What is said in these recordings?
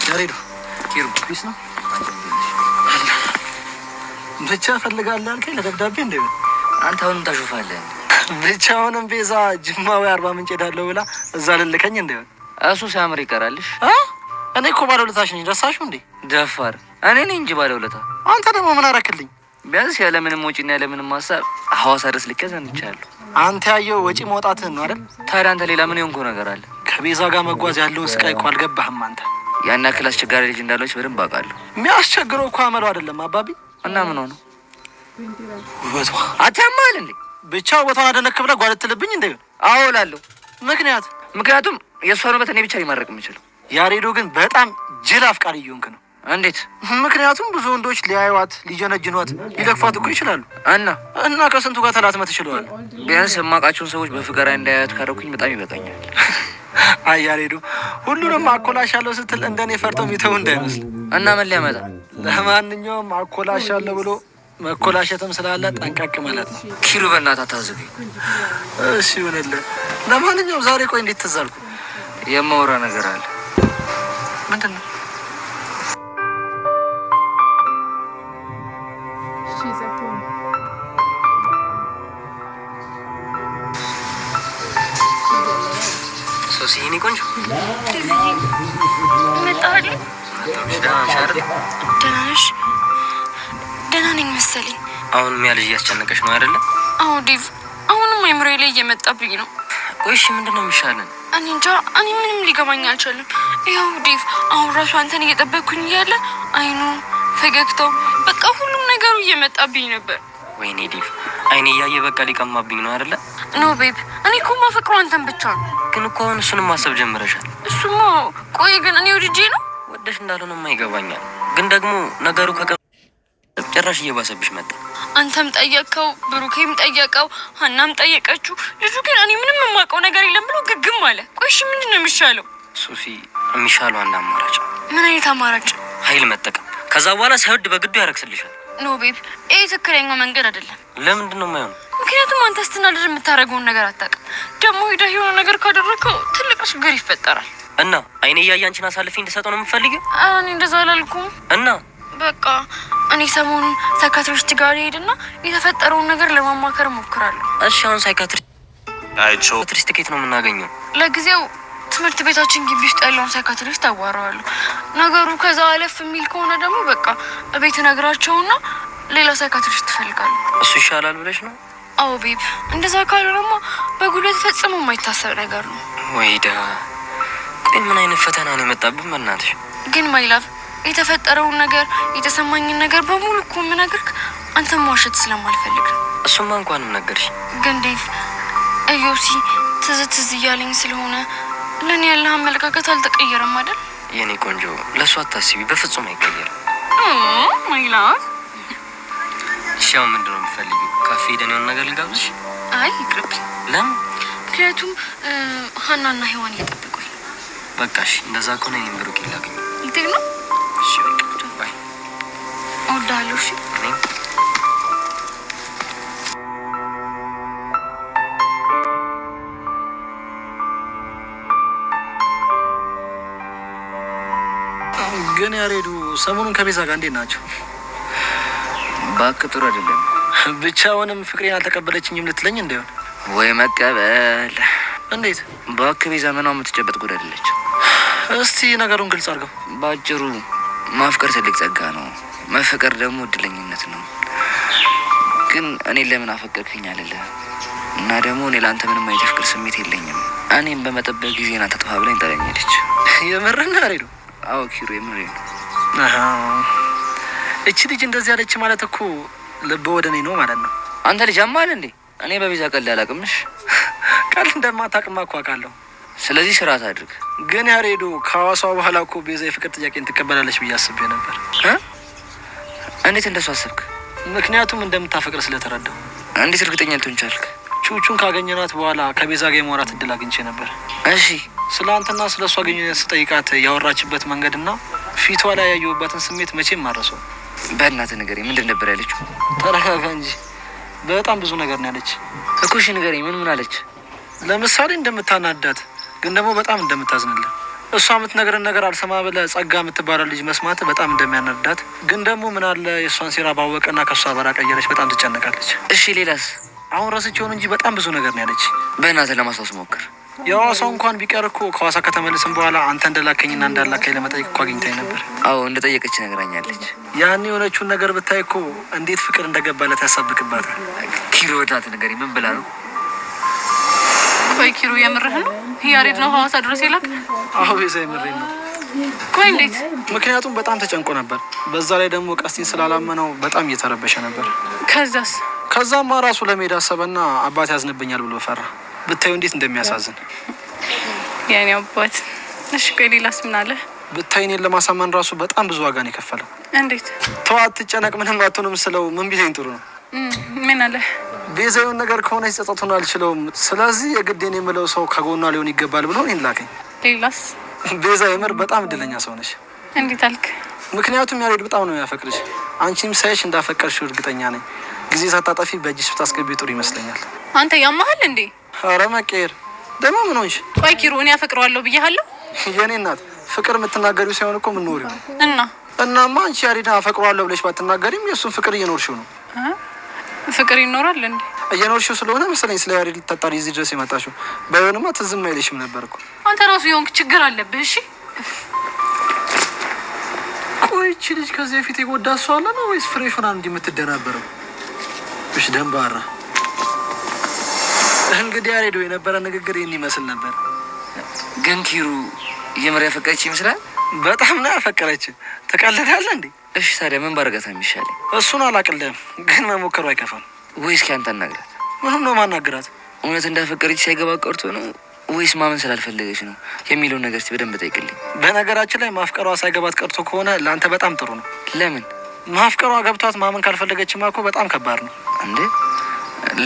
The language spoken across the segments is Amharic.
ያሬዱ ኪሩ ፒስ ነው ብቻ ፈልጋለህ አልከኝ ለደብዳቤ እንዴ? አንተ አሁንም ታሾፋለህ። ብቻውንም ቤዛ ጅማዊ 40 ምንጭ ሄዳለሁ ብላ እዛ ልልከኝ እንዴ? እሱ ሲያምር ይቀራልሽ። እኔ እኮ ባለውለታሽ ነኝ። ረሳሽው እንዴ? ደፋር እኔ ነኝ እንጂ ባለውለታ። አንተ ደግሞ ምን አረክልኝ? ቢያንስ ያለምንም ወጪና ያለምንም ሀሳብ ሐዋሳ ድረስ ልከዘንቻለሁ። አንተ ያየው ወጪ መውጣትህን ነው አይደል? ታዲያ አንተ ሌላ ምን የሆንከው ነገር አለ? ከቤዛ ጋር መጓዝ ያለውን ስቃይ እኮ አልገባህም አንተ። ያን ያክል አስቸጋሪ ልጅ እንዳለች በደንብ አውቃለሁ። የሚያስቸግረው እኮ አመሉ አይደለም አባቢ። እና ምን ሆነ? ውበቷ አታማል እንዴ? ብቻ ውበቷን አደነክ ብለህ ጓደትልብኝ እንዴ? አዎ እላለሁ። ምክንያቱም የእሷ ውበት እኔ ብቻ ሊማረቅ የምችለው። ያሬዶ ግን በጣም ጅል አፍቃሪ እየሆንክ ነው። እንዴት? ምክንያቱም ብዙ ወንዶች ሊያዩዋት፣ ሊጀነጅኗት፣ ሊለክፏት እኮ ይችላሉ። እና ከስንቱ ጋር ተላትመህ ትችለዋለህ። ቢያንስ የማውቃቸውን ሰዎች በፍቅር እንዳያዩት ካደረኩኝ በጣም ይበቃኛል። አይ ያሬዶ ሁሉንም አኮላሻለሁ ስትል እንደኔ ፈርተው የሚተው እንዳይመስል። እና ምን ሊያመጣ? ለማንኛውም አኮላሻለሁ ብሎ መኮላሸትም ስላለ ጠንቀቅ ማለት ነው። ኪሩ በእናትህ አታዝገኝ። እሺ ይሁንልህ። ለማንኛውም ዛሬ ቆይ እንዴት ትዝ አልኩ? የማወራ ነገር አለ። ምንድን ነው? ሶሲኒ ቆንጆ መጣሁ። ደህና ነሽ? ደህና ነኝ መሰለኝ። አሁንም ያ ልጅ እያስጨነቀሽ ነው አይደለ? አዎ ዴቭ፣ አሁንም አይምሮዬ ላይ እየመጣብኝ ነው። ቆይ እሺ ምንድን ነው የሚሻለን? እኔ እንጃ፣ እኔ ምንም ሊገባኝ አልቻለም። ይኸው ዴቭ፣ አሁን ራሱ አንተን እየጠበቅኩኝ እያለ አይኑ፣ ፈገግታው፣ በቃ ሁሉም ነገሩ እየመጣብኝ ነበር። ወይኔ ዴቭ፣ አይኔ እያየ በቃ ሊቀማብኝ ነው አይደለ? ኖ ቤብ፣ እኔ እኮ ማፈቅረው አንተን ብቻ ነው። ግን እኮ አሁን እሱንም ማሰብ ጀምረሻል። እሱማ ቆይ ግን እኔ ወድጄ ነው? ወደሽ እንዳልሆነማ ይገባኛል። ግን ደግሞ ነገሩ ጭራሽ እየባሰብሽ መጣ። አንተም ጠየቀው፣ ብሩኬም ጠየቀው፣ ሀናም ጠየቀችው። ልጁ ግን እኔ ምንም የማውቀው ነገር የለም ብሎ ግግም አለ። ቆይ እሺ ምንድን ነው የሚሻለው? ሶፊ፣ የሚሻለው አንድ አማራጭ። ምን አይነት አማራጭ? ኃይል መጠቀም። ከዛ በኋላ ሳይወድ በግዱ ያረክስልሻል። ኖ ቤብ፣ ይሄ ትክክለኛው መንገድ አይደለም። ለምንድን ነው የማይሆነው? ምክንያቱም አንተ ስትናደድ የምታደርገውን ነገር አታውቅም። ደግሞ ሄደህ የሆነ ነገር ካደረግከው ትልቅ ችግር ይፈጠራል። እና አይኔ እያየ አንቺን አሳልፌ እንድሰጠው ነው የምፈልገው? እኔ እንደዛ አላልኩም። እና በቃ እኔ ሰሞኑን ሳይካትሪስት ጋር ሄድና የተፈጠረውን ነገር ለማማከር እሞክራለሁ። እሺ አሁን ሳይካትሪስት ከየት ነው የምናገኘው? ለጊዜው ትምህርት ቤታችን ግቢ ውስጥ ያለውን ሳይካትሪስት አዋራዋለሁ። ነገሩ ከዛ አለፍ የሚል ከሆነ ደግሞ በቃ እቤት እነግራቸውና ሌላ ሳይካትሪስት ትፈልጋለሁ። እሱ ይሻላል ብለሽ ነው? አዎ ቤብ፣ እንደዛ ካልሆነማ በጉልበት ፈጽሞ የማይታሰብ ነገር ነው። ወይዳ፣ ቆይ ምን አይነት ፈተና ነው የመጣብን በእናትሽ? ግን ማይላቭ፣ የተፈጠረውን ነገር የተሰማኝን ነገር በሙሉ እኮ የምነግርህ አንተም ዋሸት ስለማልፈልግ ነው። እሱማ እንኳንም ነገርሽ። ግን ዴቭ፣ እዮሲ ትዝ እያለኝ ስለሆነ ለእኔ ያለህ አመለካከት አልተቀየረም አይደል? የኔ ቆንጆ፣ ለእሱ አታስቢ፣ በፍጹም አይቀየርም። ማይላቭ፣ እሺ አሁን ምንድን ነው የምትፈልጊው? ካፌ ሄደን የሆነ ነገር ልጋብዝሽ? አይ ይቅርብኝ። ለምን? ምክንያቱም ሀናና ሔዋን እየጠበቁኝ ነው። በቃ እሺ፣ እንደዛ ከሆነ እኔም ብሩክ ላገኝ። ልትሄድ ነው? እሺ በቃ ባይ። እወድሃለሁ። እሺ ግን ያሬዱ ሰሞኑን ከቤዛ ጋር እንዴት ናቸው? እባክህ ጥሩ አይደለም። ብቻውንም ፍቅሬን አልተቀበለችኝም ልትለኝ እንደሆነ? ወይ መቀበል። እንዴት? እባክህ ቤዛ ምኗ የምትጨበጥ ጉድ አይደለች። እስቲ ነገሩን ግልጽ አድርገው። ባጭሩ ማፍቀር ትልቅ ጸጋ ነው፣ መፈቀር ደግሞ እድለኝነት ነው። ግን እኔ ለምን አፈቀርክኝ አልልህ እና ደግሞ እኔ ለአንተ ምንም አይነት ፍቅር ስሜት የለኝም። እኔም በመጠበቅ ጊዜ ናት ተጥፋ ብላኝ ጠለኝ ሄደች። የምርህን ያሬዱ? አዎ ኪሩ፣ የምሬን ነው። እቺ ልጅ እንደዚህ ያለች ማለት እኮ ልብ ወደ እኔ ነው ማለት ነው። አንተ ልጅ አማል እንዴ? እኔ በቤዛ ቀልድ አላውቅምሽ። ቀልድ እንደማታውቅማ እኮ አውቃለሁ። ስለዚህ ስርዓት አድርግ። ግን ያሬዱ ከሐዋሳ በኋላ እኮ ቤዛ የፍቅር ጥያቄን ትቀበላለች ብዬ አስቤ ነበር። እንዴት እንደሱ አሰብክ? ምክንያቱም እንደምታፈቅር ስለተረዳው። እንዴት እርግጠኛ ልትሆን ቻልክ? ቹቹን ካገኘናት በኋላ ከቤዛ ጋር የማውራት እድል አግኝቼ ነበር። እሺ፣ ስለ አንተና ስለ እሷ ግንኙነት ስጠይቃት ያወራችበት መንገድና ፊቷ ላይ ያየሁባትን ስሜት መቼም ማረሰው። በእናትህ ንገረኝ፣ ምንድን ነበር ያለችው? ተረጋጋ እንጂ በጣም ብዙ ነገር ነው ያለች እኮ። እሺ ንገረኝ፣ ምን አለች? ለምሳሌ እንደምታናዳት ግን ደግሞ በጣም እንደምታዝንልህ እሷ የምትነግረን ነገር አልሰማ ብለህ ጸጋ የምትባለው ልጅ መስማት በጣም እንደሚያነዳት፣ ግን ደግሞ ምን አለ የእሷን ሴራ ባወቀና ከእሷ በራቀ እያለች በጣም ትጨነቃለች። እሺ ሌላስ? አሁን ረስቼውን እንጂ በጣም ብዙ ነገር ነው ያለች። በእናትህ ለማስታወስ ሞክር። የሐዋሳው እንኳን ቢቀር እኮ ከሐዋሳ ከተመለስን በኋላ አንተ እንደላከኝና እንዳላከኝ ለመጠየቅ እኮ አግኝታኝ ነበር። አዎ እንደጠየቀች ነግራኛለች። ያን የሆነችውን ነገር ብታይ እኮ እንዴት ፍቅር እንደገባለት ያሳብቅባታል። ኪሩ ወዳት ነገር ምን ብላ ነው? ቆይ ኪሩ የምርህ ነው? ያሬድ ነው ሐዋሳ ድረስ የላክ? አዎ ቤዛ የምሬን ነው። ቆይ እንዴት? ምክንያቱም በጣም ተጨንቆ ነበር። በዛ ላይ ደግሞ ቀስቲን ስላላመነው በጣም እየተረበሸ ነበር። ከዛስ? ከዛማ ራሱ ለመሄድ አሰበና አባት ያዝንብኛል ብሎ ፈራ። ብታዩ እንዴት እንደሚያሳዝን የኔ አባት። እሺ ቆይ ሌላስ ምን አለ? ብታይ እኔን ለማሳመን ራሱ በጣም ብዙ ዋጋ ነው የከፈለው። እንዴት? ተዋት ትጨነቅ፣ ምንም አትሆንም ስለው ምን ቢለኝ ጥሩ ነው? ምን አለ? ቤዛውን ነገር ከሆነ ጸጸቱን አልችለውም፣ ስለዚህ የግዴን የምለው ሰው ከጎኗ ሊሆን ይገባል ብሎ እኔን ላከኝ። ሌላስ? ቤዛ የምር በጣም እድለኛ ሰው ነሽ። እንዴት አልክ? ምክንያቱም ያሬድ በጣም ነው የሚያፈቅርሽ። አንቺም ሳይሽ እንዳፈቀርሽው እርግጠኛ ነኝ። ጊዜ ሳታጠፊ በእጅሽ ብታስገቢ ጥሩ ይመስለኛል። አንተ ያማሃል እንዴ? ኧረ መቀየር ደግሞ ምን ሆንሽ? ቆይ ኪሩ እኔ አፈቅረዋለሁ ብዬሃለሁ? የኔ እናት ፍቅር የምትናገሪው ሳይሆን እኮ የምንኖሪው ነው። እናማ አንቺ ያሬድን አፈቅረዋለሁ ብለሽ ባትናገሪም የእሱን ፍቅር እየኖርሽው ነው። ፍቅር ይኖራል እንዴ? እየኖርሽው ስለሆነ መሰለኝ ስለ ያሬድ ልታጣሪ እዚህ ድረስ የመጣሽው። ባይሆንማ ትዝም አይልሽም ነበር እኮ። አንተ ራሱ የሆንክ ችግር አለብህ። እሺ ቆይ ይቺ ልጅ ከዚህ በፊት የጎዳ ሰው አለ ነው ወይስ ፍሬሽ ሆና እንዲህ የምትደናበረው? እሺ ደንባራ። እንግዲህ ያሬድ የነበረ ንግግር ይህን ይመስል ነበር። ግን ኪሩ የምር ያፈቀረች ይመስላል። በጣም ነው ያፈቀረች። ተቀልዳለህ እንዴ? እሺ ታዲያ ምን ባረጋታ የሚሻለኝ? እሱን አላቅልህም፣ ግን መሞከሩ አይከፋም። ወይስ ከአንተ አናግራት? ምንም ነው ማናግራት? እውነት እንዳፈቀረች ሳይገባ ቀርቶ ነው ወይስ ማመን ስላልፈለገች ነው የሚለውን ነገር በደንብ ጠይቅልኝ። በነገራችን ላይ ማፍቀሯ ሳይገባት ቀርቶ ከሆነ ለአንተ በጣም ጥሩ ነው። ለምን? ማፍቀሯ ገብቷት ማመን ካልፈለገችማ እኮ በጣም ከባድ ነው። እንዴ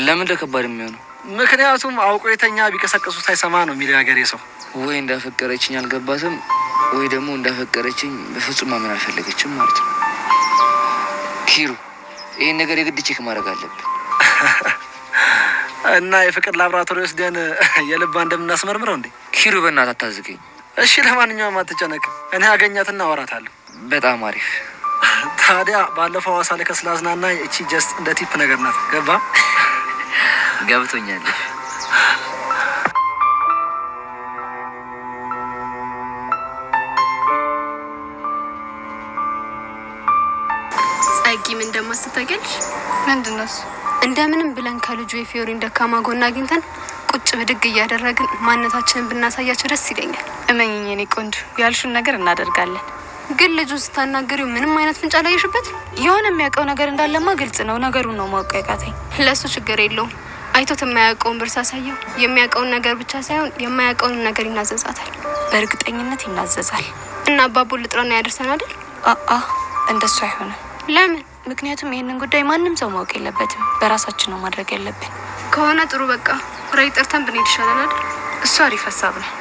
ለምን ከባድ የሚሆነው? ምክንያቱም አውቆ የተኛ ቢቀሰቅሱት አይሰማ ነው የሚለው ያገሬ ሰው። ወይ እንዳፈቀረችኝ አልገባትም፣ ወይ ደግሞ እንዳፈቀረችኝ በፍጹም ማመን አልፈለገችም ማለት ነው። ኪሩ ይህን ነገር የግድ ቼክ ማድረግ አለብን እና የፍቅር ላብራቶሪ ወስደን የልባ እንደምናስመርምረው እንዴ? ኪሩ በእናትህ አታዝገኝ እሺ። ለማንኛውም አትጨነቅ፣ እኔ አገኛትና አወራታለሁ። በጣም አሪፍ። ታዲያ ባለፈው ሐዋሳ ልከህ ስላዝናና እቺ ጀስት እንደ ቲፕ ነገር ናት። ገባ? ገብቶኛለሽ። ጸጊ ምን እንደማስብ ታውቂያለሽ? ምንድን ነው እሱ? እንደምንም ብለን ከልጁ የፊዮሪን ደካማ ጎን አግኝተን ቁጭ ብድግ እያደረግን ማንነታችንን ብናሳያቸው ደስ ይለኛል። እመኝኝ የኔ ቆንጆ፣ ያልሹን ነገር እናደርጋለን። ግን ልጁን ስታናገሪው ምንም አይነት ፍንጭ አላየሽበት? የሆነ የሚያውቀው ነገር እንዳለማ ግልጽ ነው። ነገሩን ነው ማወቅ ያቃተኝ። ለእሱ ችግር የለውም። አይቶት የማያውቀውን ብር ሳሳየው የሚያውቀውን ነገር ብቻ ሳይሆን የማያውቀውን ነገር ይናዘዛታል። በእርግጠኝነት ይናዘዛል። እና አባቡን ልጥራና ያደርሰን አይደል? እንደሱ አይሆንም። ለምን? ምክንያቱም ይህንን ጉዳይ ማንም ሰው ማወቅ የለበትም። በራሳችን ነው ማድረግ ያለብን። ከሆነ ጥሩ፣ በቃ ራይ ጠርተን ብንሄድ ይሻላል አይደል? እሱ አሪፍ ሀሳብ ነው።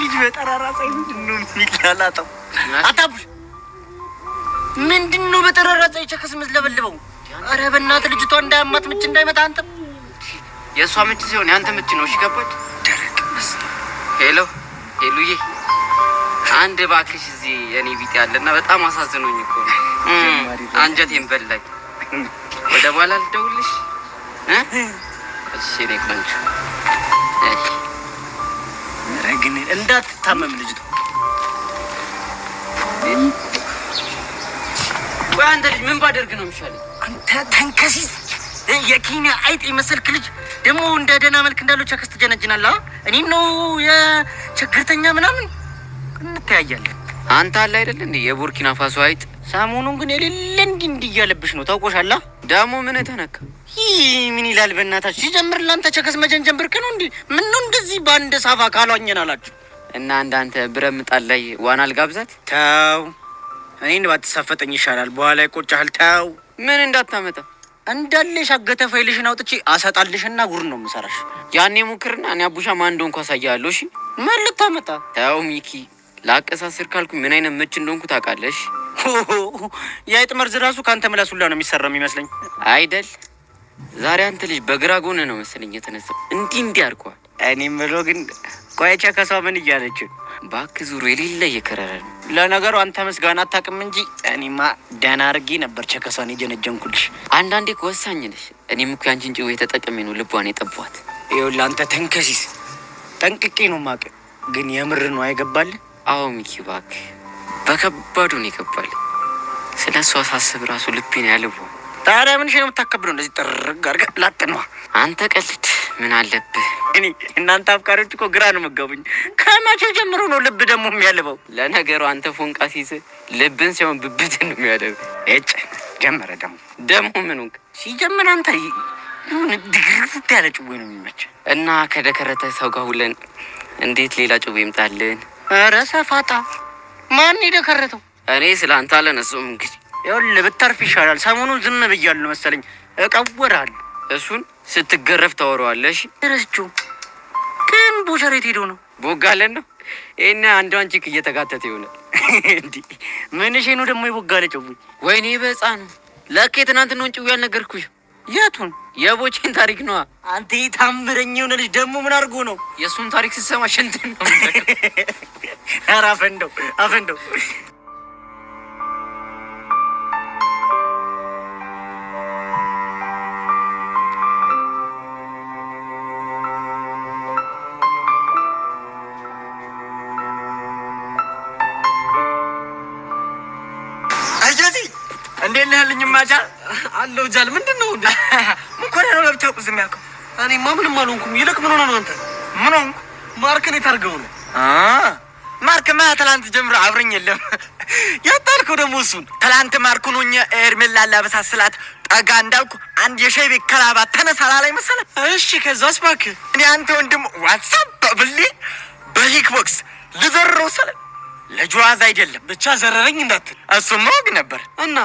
ልጅ በጠራራ ፀሐይ ምንድን ነው የሚላላጠው? አታቡሽ ምንድን ነው በጠራራ ፀሐይ ቸከስ የምትለበልበው? ኧረ በእናትህ ልጅቷ እንዳያማት ምች እንዳይመታ። አንተ የእሷ ምች ሲሆን ያንተ ምች ነው። እሺ ገባች? ደረቅ መስ ሄሎ ሄሉዬ፣ አንድ እባክሽ እዚህ የኔ ቢጤ ያለና በጣም አሳዝኖኝ እኮ አንጀቴን በላኝ። ወደ በኋላ ልደውልሽ? እሺ እኔ ቆንጆ ግን እንዳትታመም ልጅቷ። ቆይ አንተ ልጅ ምን ባደርግ ነው የሚሻለኝ? አንተ ተንከሲስ የኬንያ አይጥ የመሰልክ ልጅ ደግሞ እንደ ደህና መልክ እንዳለው ቸከስ ትጀነጅናለህ። እኔም ነው የችግርተኛ ምናምን እንተያያለን። አንተ አለ አይደል እንዴ የቡርኪና ፋሶ አይጥ። ሰሞኑን ግን የሌለ እንዲህ እያለብሽ ነው ታውቆሻላ። ደግሞ ምን ተነካ? ምን ይላል በእናታችሁ? ሲጀምር ላንተ ቸከስ መጀንጀን ብርቅ ነው እንዴ? ምን ነው እንደዚህ በአንድ ሳፋ ካሏኘን አላችሁ? እና እንዳንተ ብረት ምጣድ ላይ ዋና አልጋብዛት። ተው፣ እኔን ባትሳፈጠኝ ይሻላል። በኋላ ይቆጫሃል። ተው። ምን እንዳታመጣ እንዳለሽ አገተ ፋይልሽን አውጥቼ አሰጣልሽና ጉር ነው የምሰራሽ። ያኔ ሙክርና እኔ አቡሻ ማን እንደሆንኩ አሳያለሁ። እሺ ምን ልታመጣ? ተው ሚኪ፣ ላቀሳስር ካልኩኝ ምን አይነት ምች እንደሆንኩ ታውቃለሽ? የአይጥ መርዝ ራሱ ከአንተ ምላስ ሁላ ነው የሚሰራው የሚመስለኝ አይደል? ዛሬ አንተ ልጅ በግራ ጎን ነው መሰለኝ የተነሳው። እንዲህ አድርገዋል። እኔ የምለው ግን ቆይቼ ከሷ ምን እያለች? ባክ ዙሩ የሌለ እየከረረ ነው። ለነገሩ አንተ ምስጋና አታውቅም እንጂ እኔማ ደህና አድርጌ ነበር ቸከሷን የጀነጀንኩልሽ። አንዳንዴ እኮ ወሳኝ ነሽ። እኔም እኮ ያንቺን ጭዌ ተጠቅሜ ነው ልቧን የጠቧት። ይኸውልህ አንተ ተንከሲስ፣ ጠንቅቄ ነው ማቅ። ግን የምር ነው አይገባል? አዎ ሚኪ ባክ በከባዱ ነው ይገባል። ስለ እሷ ሳስብ ራሱ ልቤን ያልቧል። ታዲያ ምን ነው የምታከብረው? እንደዚህ ጥርግ አድርገህ ላጥነዋ። አንተ ቀልድ ምን አለብህ? እኔ እናንተ አፍቃሪዎች እኮ ግራ ነው መጋቡኝ። ከመቼ ጀምሮ ነው ልብ ደግሞ የሚያልበው? ለነገሩ አንተ ፎንቃ ሲይዝ ልብን ሲሆን ብብትን ነው የሚያደርግ። እጭ ጀመረ ደግሞ ምን ሆንክ? ሲጀምር አንተ ድግርት ያለ ጭዌ ነው የሚመች እና ከደከረተ ሰው ጋር ሁለን እንዴት ሌላ ጭዌ ይምጣልን? ኧረ ሰፋጣ ማን የደከረተው? እኔ ስለ አንተ አለነሱም እንግዲህ ይኸውልህ ብታርፍ ይሻላል። ሰሞኑን ዝም ብያለሁ መሰለኝ እቀወራለሁ። እሱን ስትገረፍ ታወራዋለሽ። ረስቼው ግን ቦቸሬት ሄዶ ነው ቦጋለን ነው ይሄን አንዷን ቺክ እየተጋተተ ይሆናል። እንዴ ምንሽ ነው ደግሞ የቦጋለ ጭዌ? ወይኔ በሕፃኑ ለኬ ትናንትናውን ጭዌ ያልነገርኩሽ? የቱን? የቦቼን ታሪክ ነዋ። አንተ ታምረኝ የሆነ ልጅ ደግሞ ምን አድርጎ ነው? የእሱን ታሪክ ስትሰማ ሽንትን ነው። ኧረ አፈንደው እንዴት ነህ ልኝ ማጃ አለው ጃል ምንድን ነው እንዴ? ምን ኮራ ነው ለብቻው ዝም ያልከው? እኔማ ምንም አልሆንኩም። ይልቅ ምን ሆነ ነው አንተ? ምን ሆንኩ? ማርክን የታርገው ነው? ማርክማ ትላንት ጀምሮ አብረኝ የለም። ያጣልከው ደግሞ እሱን። ትላንት ማርኩን ሆኜ ኤርሜላ ላበሳስላት ጠጋ እንዳልኩ አንድ የሻይ ቤት ከላባት ተነሳላ ላይ መሰለህ። እሺ ከዛስ እባክህ እኔ አንተ ወንድም ዋትሳፕ ብሌ በሂክ ቦክስ ልዘረው ሰለ ለጀዋዝ አይደለም ብቻ ዘረረኝ እንዳትል። እሱማ ወግ ነበር እና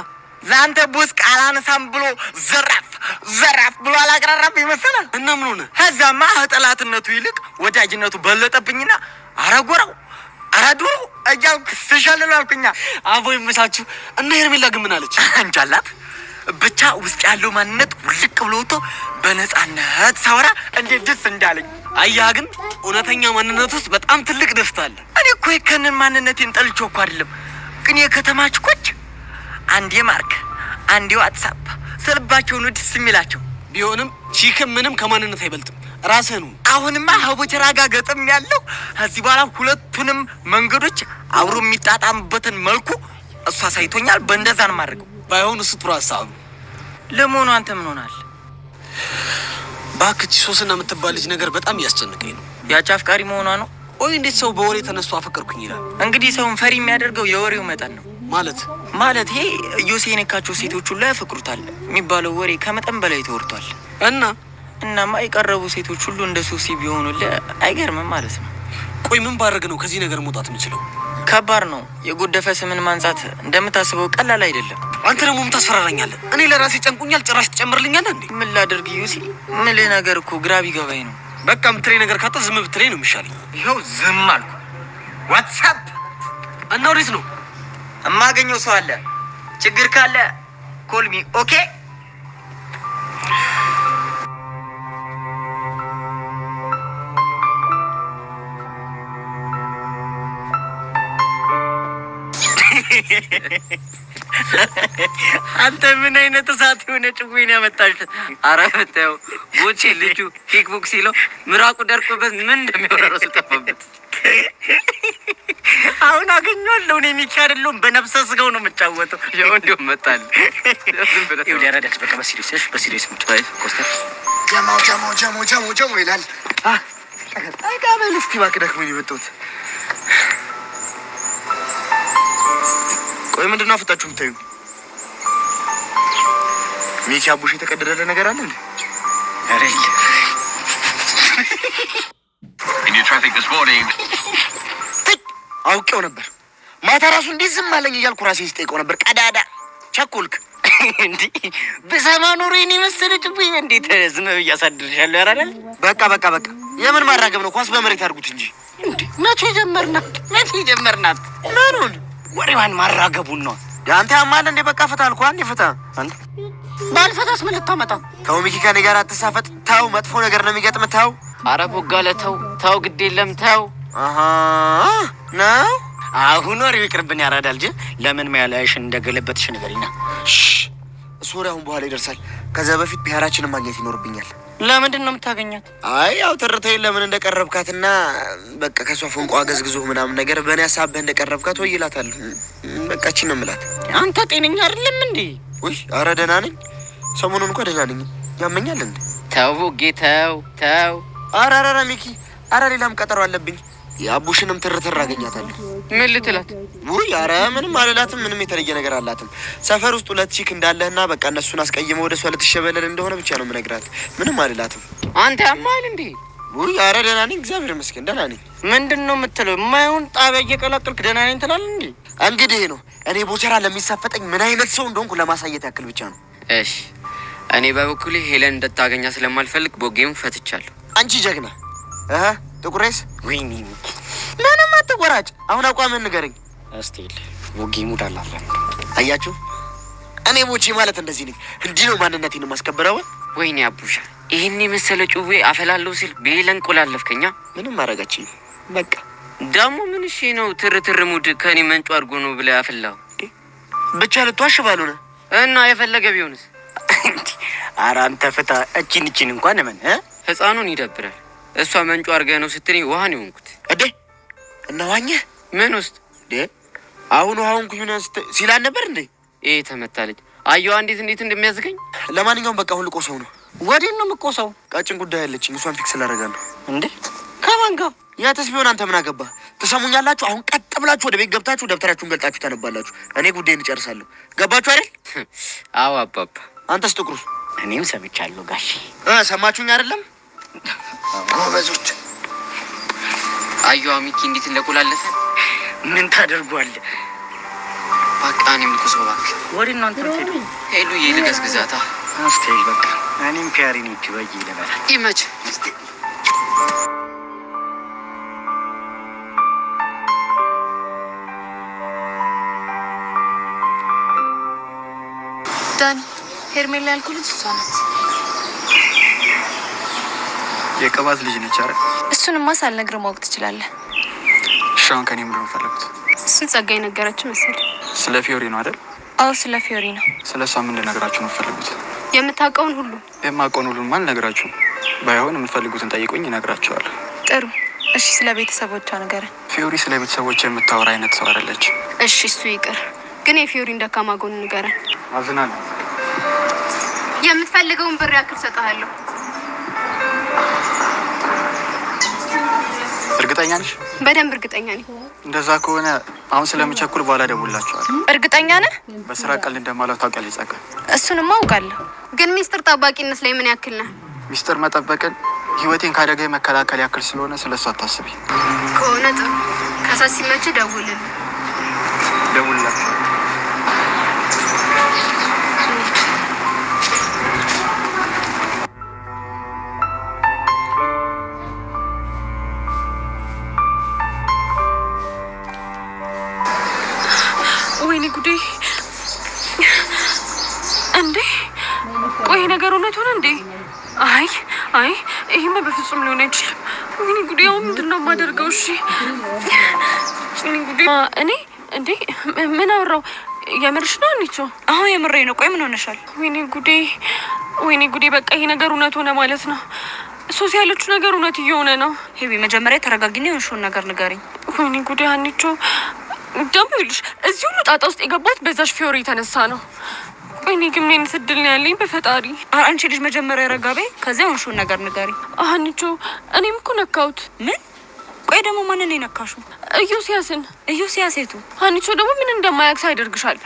ለአንተ ቦስ ቃላነሳም ብሎ ዘራፍ ብሎ አላቀራራብ ይመስላል። እና ምን ሆነ? ከዛማ ጠላትነቱ ይልቅ ወዳጅነቱ በለጠብኝና አረጎራው አራዱሩ እያልኩ ስሸልል አልኩኛ። አቦ ይመሳችሁ። እና ሄርሜላ ግን ምን አለች? እንጃላት ብቻ ውስጥ ያለው ማንነት ውልቅ ብሎ ወጥቶ በነፃነት ሳወራ እንዴት ደስ እንዳለኝ። አያ ግን እውነተኛ ማንነት ውስጥ በጣም ትልቅ ደስታ አለ። እኔ እኮ የከንን ማንነቴን ጠልቼው እኮ አይደለም። ግን የከተማች ኮች አንዴ ማርክ አንዴ ዋትሳፕ ስልባቸው ነው ደስ የሚላቸው። ቢሆንም ቺክም ምንም ከማንነት አይበልጥም። ራስህን አሁንማ ሀቦቸራ ጋር ገጥም ያለው ከዚህ በኋላ ሁለቱንም መንገዶች አብሮ የሚጣጣምበትን መልኩ እሷ ሳይቶኛል። በእንደዛ ነው የማደርገው። ባይሆን እሱ ጥሩ ሀሳብ ነው። ለመሆኑ አንተ ምን ሆናል? ባክቺ ሶስና የምትባል ልጅ ነገር በጣም እያስጨነቀኝ ነው። ያቺ አፍቃሪ መሆኗ ነው? ቆይ እንዴት ሰው በወሬ ተነስቶ አፈቀርኩኝ ይላል? እንግዲህ ሰውን ፈሪ የሚያደርገው የወሬው መጠን ነው። ማለት ይሄ ዮሴ የነካቸው ሴቶች ሁሉ ያፈቅሩታል የሚባለው ወሬ ከመጠን በላይ ተወርቷል። እናማ የቀረቡ ሴቶች ሁሉ እንደ ሶሲ ቢሆኑልህ አይገርምም ማለት ነው። ቆይ ምን ባደርግ ነው ከዚህ ነገር መውጣት የምችለው? ከባድ ነው። የጎደፈ ስምን ማንጻት እንደምታስበው ቀላል አይደለም። አንተ ደግሞ ምን ታስፈራራኛለህ? እኔ ለራሴ ጨንቁኛል፣ ጭራሽ ትጨምርልኛለህ እንዴ? ምን ላደርግ ዮሴ? ምልህ ነገር እኮ ግራ ቢገባኝ ነው። በቃ ምትለኝ ነገር ካጣ ዝም ብትለኝ ነው የሚሻለኝ። ይኸው ዝም አልኩ። ዋትሳፕ እና ወዴት ነው እማገኘው? ሰው አለ። ችግር ካለ ኮልሚ። ኦኬ አንተ ምን አይነት እሳት የሆነ ጭዌ ነው ያመጣሽ? አረ ብታየው ቦቼ ልጁ ኪክ ቦክስ ሲለው ምራቁ ደርቆበት ምን እንደሚያወራው ጠፋበት። አሁን አገኘዋለሁ። እኔ ሚኪ አይደለሁም፣ በነፍሰ ስጋው ነው የምጫወተው። ያው እንደውም መጣል ይኸውልህ ያረዳች በቃ በሲሪየስ ምጫወት ኮስተር ጀሞ ይላል። አይቃበል እስቲ እባክህ ደክሞኝ የመጣሁት። ቆይ ምንድን ነው አፍጣችሁ የምታዩ? ሚኪ አቡሽ የተቀደደለ ነገር አለ እንዴ? ኧረ አውቄው ነበር። ማታ ራሱ እንዴት ዝም አለኝ እያልኩ ራሴን ስጠይቀው ነበር። ቀዳዳ ቸኮልክ። እንዴ በሰማ ኖሮ እኔ መሰለችብኝ። እንዴት ዝም ብዬ አሳድርሻለሁ ያራዳል። በቃ የምን ማራገብ ነው? ኳስ በመሬት አድርጉት እንጂ። እንዴ መቼ ጀመርናት? ምኑን ወሬዋን ማራገቡን ነው። ያንተ ያማል እንዴ? በቃ ፍታ አልኩህ። አንዴ ፍታ። አንተ ባልፈታስ ምን ልታመጣ? ተው ሚኪ፣ ከኔ ጋር አትሳፈጥ። ተው፣ መጥፎ ነገር ነው የሚገጥም። ተው። አረ ቦጋለ ተው፣ ግድ የለም ተው። አሃ ነው አሁን ወሬው ይቅርብን ያራዳል እንጂ ለምን ማያላሽ እንደገለበትሽ ንገሪና። እሱ ወሬ አሁን በኋላ ይደርሳል። ከዛ በፊት ብሔራችንን ማግኘት ይኖርብኛል። ለምንድን ነው የምታገኛት? አይ ያው ትርተይን ለምን እንደቀረብካትና በቃ ከሷ ፎንቋ ገዝግዞ ምናምን ነገር በእኔ ሀሳብህ እንደቀረብካት ወይ ይላታል። በቃ እቺ ነው የምላት። አንተ ጤነኛ አይደለም እንዴ? ውይ አረ ደህና ነኝ። ሰሞኑን እንኳን ደህና ነኝ። ያመኛል እንዴ? ተው ቦጌ ተው። አረ ሚኪ፣ አረ ሌላም ቀጠሮ አለብኝ። የአቡሽንም ትርትር አገኛታለሁ። ምን ልትላት? ውይ አረ ምንም አልላትም። ምንም የተለየ ነገር አላትም። ሰፈር ውስጥ 2 ቺክ እንዳለህና በቃ እነሱን አስቀይመው ወደ እሷ ልትሸበለል እንደሆነ ብቻ ነው የምነግራት። ምንም አልላትም። አንተ ያማል እንዴ? ውይ አረ ደህና ነኝ፣ እግዚአብሔር ይመስገን ደህና ነኝ። ምንድን ነው የምትለው? የማይሆን ጣቢያ እየቀላቀልክ ደህና ነኝ ትላለህ እንዴ? እንግዲህ ነው እኔ ቦቸራ ለሚሳፈጠኝ ምን አይነት ሰው እንደሆንኩ ለማሳየት ያክል ብቻ ነው። እሺ እኔ በበኩሌ ሄለን እንድታገኛ ስለማልፈልግ ቦጌም ፈትቻለሁ። አንቺ ጀግና ጥቁሬስ። ወይኔ ምንም አትወራጭ። አሁን አቋምን ንገረኝ። እስቲል ቦጌ ሙድ አላለም። አያችሁ እኔ ቦቼ ማለት እንደዚህ ነኝ። እንዲህ ነው ማንነቴን ማስከበረው። ወይኔ አቡሻ ይህን የመሰለ ጩቤ አፈላለሁ ሲል ቤለን ቆላለፍከኛ። ምንም ማረጋችኝ በቃ። ደግሞ ምን እሺ ነው ትርትር ሙድ ከኔ መንጩ አድርጎ ነው ብለህ ያፈላው ብቻ ልትዋሽ ባልሆነ እና የፈለገ ቢሆንስ? ኧረ አንተ ፍታ። እቺን እንኳን ምን ህፃኑን ይደብራል። እሷ መንጩ አድርገህ ነው ስትለኝ ውሃን ይሆንኩት እንዴ? እና ዋኘህ ምን ውስጥ እንዴ? አሁን ውሃውን ኩዩና ሲላል ነበር እንዴ? ይሄ ተመታለች። አየዋ እንዴት እንደሚያዝገኝ። ለማንኛውም በቃ አሁን ልቆሰው ነው። ወዴት ነው የምቆሰው? ቀጭን ጉዳይ አለችኝ፣ እሷን ፊክስ ላደርጋለሁ። እንዴ ከማን ጋር? ያተስ ቢሆን አንተ ምን አገባህ? ትሰሙኛላችሁ? አሁን ቀጥ ብላችሁ ወደ ቤት ገብታችሁ ደብተራችሁን ገልጣችሁ ታነባላችሁ። እኔ ጉዳይን እጨርሳለሁ። ገባችሁ አይደል? አዎ አባባ። አንተስ ጥቁሩ? እኔም ሰምቻለሁ ጋሽ። ሰማችሁኝ አይደለም? ጎበዞች። አየዋ ሚኪ እንዴት እንደቆላለፈ። ምን ታደርጓለህ? በቃ እኔም ልቁሰው እባክህ። ወዴት ነው አንተ የምትሄደው? ሄሉ የልገስ ግዛታ አስቴል በቃ እኔም ፒያሪ ነኝ። ወይ ይለበል ይመች። ዳኒ ሄርሜላ ያልኩህ ልጅ እሷ ናት። የቅባት ልጅ ነች አይደል? እሱንማ ሳልነግርህ ማወቅ ትችላለህ። እሺ አሁን ከኔ ምንድን ነው የምትፈልጉት? እሱን ጸጋዬ ነገረችው መሰል። ስለ ፊዮሪ ነው አይደል? አዎ ስለ ፊዮሪ ነው። ስለ እሷ ምን ልነግራችሁ ነው የምትፈልጉት? የምታውቀውን ሁሉ። የማውቀውን ሁሉማ አልነግራችሁም። ባይሆን የምትፈልጉትን ጠይቁኝ እነግራችኋለሁ። ጥሩ እሺ። ስለ ቤተሰቦቿ ንገረን። ፊዮሪ ስለ ቤተሰቦቿ የምታወራ አይነት ሰው አይደለች። እሺ እሱ ይቅር፣ ግን የፊዮሪን ደካማ ጎን ንገረን። አዝናለሁ። የምትፈልገውን ብር ያክል ሰጥሃለሁ። እርግጠኛ ነሽ? በደንብ እርግጠኛ ነኝ። እንደዛ ከሆነ አሁን ስለምቸኩል በኋላ እደውልላችኋለሁ። እርግጠኛ ነህ? በስራ ቀል እንደማለው ታውቂያለሽ ጸጋ። እሱንማ አውቃለሁ። ግን ሚስጥር ጠባቂነት ላይ ምን ያክል ነህ? ሚስጥር መጠበቅን ህይወቴን ከአደጋ መከላከል ያክል ስለሆነ ስለሱ አታስቢ። ከሆነ ጥሩ። ከሳ ሲመች ደውልልኝ። እደውልላችኋለሁ። ወይኔ ጉዴ! እንዴ ቆይ ነገር እውነት ሆነ እንዴ? አይ ይሄማ በፍጹም ሊሆን አይችልም። ወይኔ ጉዴ! አሁን ምንድን ነው የማደርገው? እሺ ወይኔ ጉዴ! እኔ እንዴ ምን አወራው? የምርሽ ነው አንቺ? አሁን የምሬ ነው። ቆይ ምን ሆነሻል? ወይኔ ጉዴ! በቃ ይሄ ነገር እውነት ሆነ ማለት ነው። ሶሲ ያለችው ነገር እውነት እየሆነ ነው። ሄቢ መጀመሪያ ተረጋግኝ፣ የሆንሽውን ነገር ንገሪኝ። ወይኔ ጉዴ አንቺ ደግሞ ይልሽ እዚህ ሁሉ ጣጣ ውስጥ የገባት በዛሽ ፊዮሪ የተነሳ ነው። እኔ ግን ምን ስድል ነው ያለኝ በፈጣሪ። አንቺ ልጅ መጀመሪያ ረጋቤ፣ ከዚያ አንሹን ነገር ንገሪ። አንቺ እኔም እኮ ነካሁት። ምን? ቆይ ደግሞ ማንን የነካሹ? ኢዮስያስን። ኢዮስያስ የቱ? አንቺ ደግሞ ምን እንደማያክስ ያደርግሻል።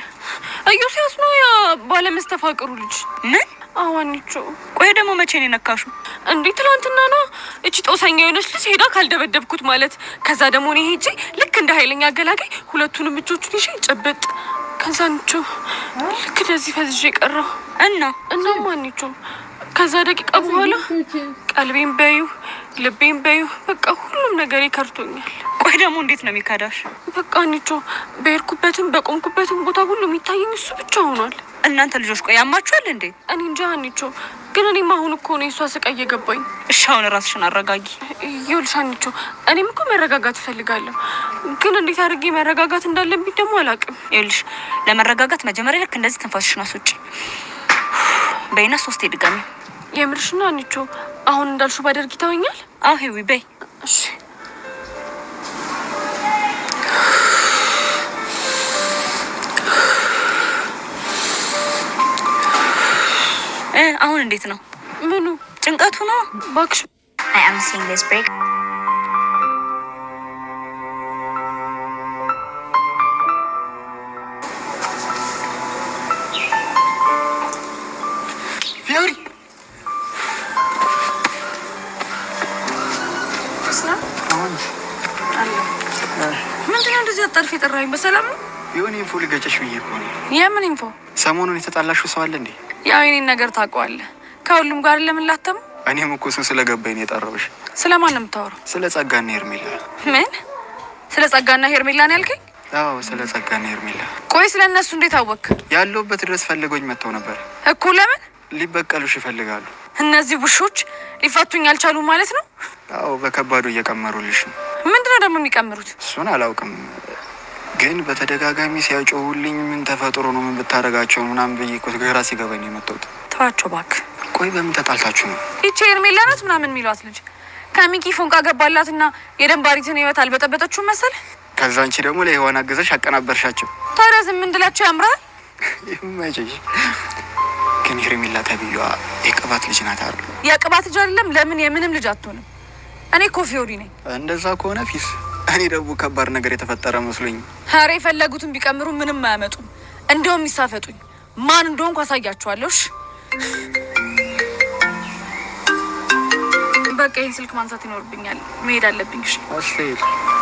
ኢዮስያስ ነው ያ ባለመስተፋቅሩ ልጅ። ምን? አዋንቾ ቆይ ደግሞ መቼ ነው የነካሹ? እንዴ ትላንትና ነው። እቺ ጦሰኛ የሆነች ልጅ ሄዳ ካልደበደብኩት ማለት። ከዛ ደግሞ እኔ ሄጄ ልክ እንደ ኃይለኛ አገላጋይ ሁለቱንም እጆቹን ይዤ ጨበጥ። ከዛ አንቺ ልክ እንደዚህ ፈዝዤ ቀረሁ እና ማንቹ ከዛ ደቂቃ በኋላ ቀልቤን በዩ ልቤን በዩ በቃ ሁሉም ነገር ይከርቶኛል። ቆይ ደግሞ እንዴት ነው የሚካዳሽ? በቃ አንቺ በሄድኩበትም በቆምኩበትም ቦታ ሁሉ የሚታየኝ እሱ ብቻ ሆኗል። እናንተ ልጆች ቆይ ያማችኋል እንዴ? እኔ እንጃ አንቺ ግን እኔም አሁን እኮ ነው የሷ ስቃይ እየገባኝ። እሺ አሁን ራስሽን አረጋጊ። ይኸውልሽ አንቺ እኔም እኮ መረጋጋት እፈልጋለሁ፣ ግን እንዴት አድርጌ መረጋጋት እንዳለብኝ ደግሞ አላውቅም። ይኸውልሽ ለመረጋጋት መጀመሪያ ልክ እንደዚህ ትንፋስሽን አስወጪ በይና 3 ድጋሚ። የምርሽና አንቺ አሁን እንዳልሹ ባደርግ ይተወኛል? አዎ ሂዊ በይ። እሺ አሁን እንዴት ነው? ምኑ? ጭንቀቱ ነው ባክሽ። I am seeing this break. ፊዮሪ ምንድነው እንደዚህ አጣርፍ የጠራኝ? በሰላም ነው? የሆነ ኢንፎ ልገጨሽ ብዬ እኮ ነው። የምን ኢንፎ? ሰሞኑን የተጣላሽው ሰው አለ እንዴ? ያው የኔን ነገር ታውቀዋለህ። ከሁሉም ጋር ለምን ላተም? እኔም እኮ እሱ ስለገባኝ ነው የጠራሁሽ። ስለማን ነው የምታወራው? ስለ ጸጋና ሄርሜላ። ምን? ስለ ጸጋና ሄርሜላ ነው ያልከኝ? አዎ ስለ ጸጋና ሄርሜላ። ቆይ ስለ እነሱ እንዴት አወቅ? ያለሁበት ድረስ ፈልገውኝ መጥተው ነበር እኮ። ለምን? ሊበቀሉሽ ይፈልጋሉ። እነዚህ ውሾች ሊፈቱኝ አልቻሉ ማለት ነው? አዎ በከባዱ እየቀመሩልሽ ነው። ምንድነው ደግሞ የሚቀምሩት? እሱን አላውቅም፣ ግን በተደጋጋሚ ሲያጮሁልኝ ምን ተፈጥሮ ነው ምን ብታረጋቸው ምናምን ብዬ እኮ ግራ ሲገባኝ ነው የመጣሁት። ተዋቸው እባክህ። ቆይ በምን ተጣልታችሁ ነው? ይቺ ሄርሜላ ናት ምናምን የሚሏት ልጅ ከሚኪ ፎንቃ ገባላትና የደንባሪትን ህይወት አልበጠበጠችው መሰል። ከዛ አንቺ ደግሞ ለሔዋን አገዘሽ አቀናበርሻቸው። ታዲያ ዝም እንድላቸው ያምራል? ይመችሽ። ግን ሄርሜላ ተብዬዋ የቅባት ልጅ ናት አይደል? የቅባት ልጅ አይደለም። ለምን የምንም ልጅ አትሆንም? እኔ እኮ ፊዮሪ ነኝ። እንደዛ ከሆነ ፊስ እኔ ደግሞ ከባድ ነገር የተፈጠረ መስሎኝ። ኧረ የፈለጉትን ቢቀምሩ ምንም አያመጡም። እንደውም ይሳፈጡኝ። ማን እንደሆንኩ አሳያችኋለሁ። በቃ ይህን ስልክ ማንሳት ይኖርብኛል። መሄድ አለብኝ። እሺ አስቴር፣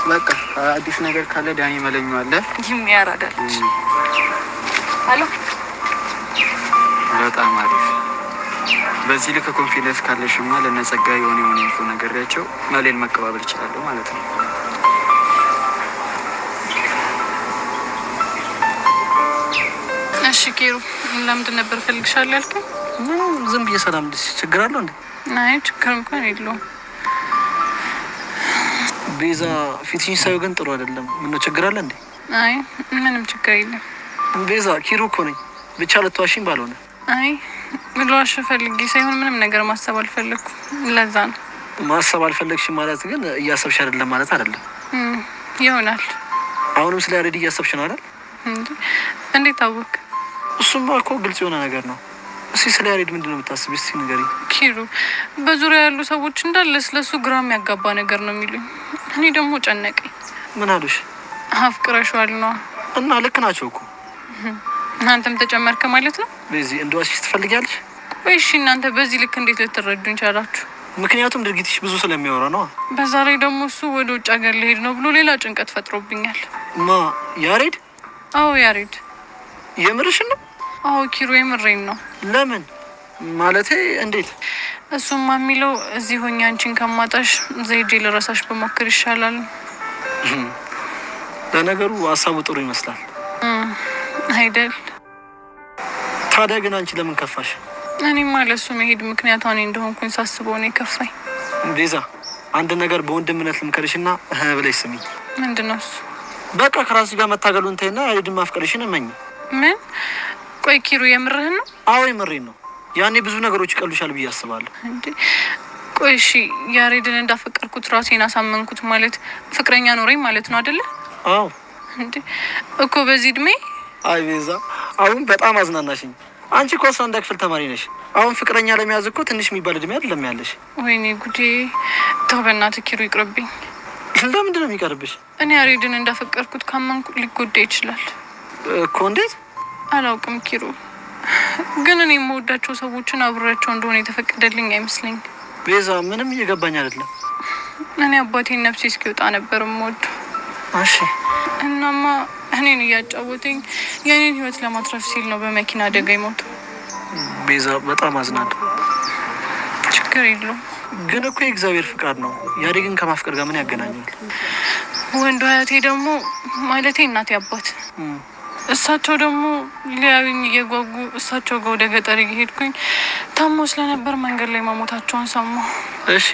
በቃ አዲስ ነገር ካለ ዳኒ መለኛው አለ። የሚያራዳለች። አሎ፣ በጣም አሪፍ። በዚህ ልክ ኮንፊደንስ ካለሽማ ለነጸጋ የሆነ ኢንፎ ነገርያቸው መሌን መቀባበል ይችላሉ ማለት ነው። እሺ ኬሩ፣ ለምንድን ነበር ፈልግሻለሁ ያልከኝ? ዝም ብዬ ሰላም ልስ ችግር አለው እንዴ? አይ ችግር እንኳን የለውም። ቤዛ ፊትሽን ሳይው ግን ጥሩ አይደለም። ምነው ችግር አለ እንዴ? አይ ምንም ችግር የለም። ቤዛ ኪሩ እኮ ነኝ። ብቻ ልትዋሽኝ ባልሆነ። አይ ልዋሽ ፈልጌ ሳይሆን ምንም ነገር ማሰብ አልፈለኩም። ለዛ ነው። ማሰብ አልፈለግሽም ማለት ግን እያሰብሽ አይደለም ማለት አይደለም። ይሆናል። አሁንም ስለ ያሬድ እያሰብሽ ነው አይደል? እንዴት አወቅ? እሱማ እኮ ግልጽ የሆነ ነገር ነው። እስኪ ስለ ያሬድ ምንድን ነው የምታስቢው? እስኪ ንገሪኝ። ኪሩ፣ በዙሪያ ያሉ ሰዎች እንዳለ ስለሱ ግራ የሚያጋባ ነገር ነው የሚሉኝ። እኔ ደግሞ ጨነቀኝ። ምን አሉሽ? አፍቅረሽዋል ነው። እና ልክ ናቸው እኮ። አንተም ተጨመርከ ማለት ነው። በዚህ እንደዋሽሽ ትፈልጊያለሽ? ወይ እሺ፣ እናንተ በዚህ ልክ እንዴት ልትረዱኝ ቻላችሁ? ምክንያቱም ድርጊትሽ ብዙ ስለሚያወራ ነው። በዛ ላይ ደግሞ እሱ ወደ ውጭ ሀገር ሊሄድ ነው ብሎ ሌላ ጭንቀት ፈጥሮብኛል። ማ ያሬድ? አዎ ያሬድ። የምርሽን ነው? አዎ ኪሩ፣ የምሬን ነው። ለምን ማለቴ እንዴት? እሱማ የሚለው እዚህ ሆኜ አንቺን ከማጣሽ ዘይጄ ልረሳሽ በሞክር ይሻላል። ለነገሩ ሀሳቡ ጥሩ ይመስላል አይደል? ታዲያ ግን አንቺ ለምን ከፋሽ? እኔማ ለሱ መሄድ ምክንያቷ እኔ እንደሆንኩኝ ሳስበው ነው የከፋኝ። ቤዛ፣ አንድ ነገር በወንድምነት ልምከርሽና ብለሽ ስሚኝ። ምንድን ነው እሱ? በቃ ከራስሽ ጋር መታገሉን ተይና ያሬድን ማፍቀርሽን እመኝ። ምን? ቆይ ኪሩ፣ የምርህን ነው? አዎ የምሬን ነው። ያኔ ብዙ ነገሮች ይቀሉሻል ብዬ አስባለሁ። እንዴ ቆይ እሺ፣ ያሬድን እንዳፈቀርኩት ራሴን አሳመንኩት ማለት ፍቅረኛ ኖረኝ ማለት ነው አይደለ? አዎ። እንዴ እኮ በዚህ እድሜ። አይ ቤዛ፣ አሁን በጣም አዝናናሽኝ። አንቺ እኮ 11 ክፍል ተማሪ ነሽ። አሁን ፍቅረኛ ለመያዝ እኮ ትንሽ የሚባል እድሜ አይደለም ያለሽ። ወይኔ ጉዴ! ተው በእናትህ ኪሩ፣ ይቅርብኝ። ለምንድን ነው የሚቀርብሽ? እኔ ያሬድን እንዳፈቀርኩት ካመንኩ ሊጎዳ ይችላል እኮ። እንዴት? አላውቅም ኪሩ፣ ግን እኔ የምወዳቸው ሰዎችን አብሬያቸው እንደሆነ የተፈቀደልኝ አይመስለኝም። ቤዛ፣ ምንም እየገባኝ አይደለም። እኔ አባቴን ነፍሴ እስኪወጣ ነበር የምወደው። እሺ። እናማ እኔን እያጫወተኝ የኔን ህይወት ለማትረፍ ሲል ነው በመኪና አደጋ የሞተው። ቤዛ በጣም አዝናለሁ። ችግር የለውም። ግን እኮ የእግዚአብሔር ፍቃድ ነው። ያዴግን ከማፍቀር ጋር ምን ያገናኛል? ወንዱ አያቴ ደግሞ ማለቴ እናቴ አባት እሳቸው ደግሞ ሊያዩኝ እየጓጉ እሳቸው ጋር ወደ ገጠር እየሄድኩኝ ታሞ ስለነበር መንገድ ላይ መሞታቸውን ሰማሁ። እሺ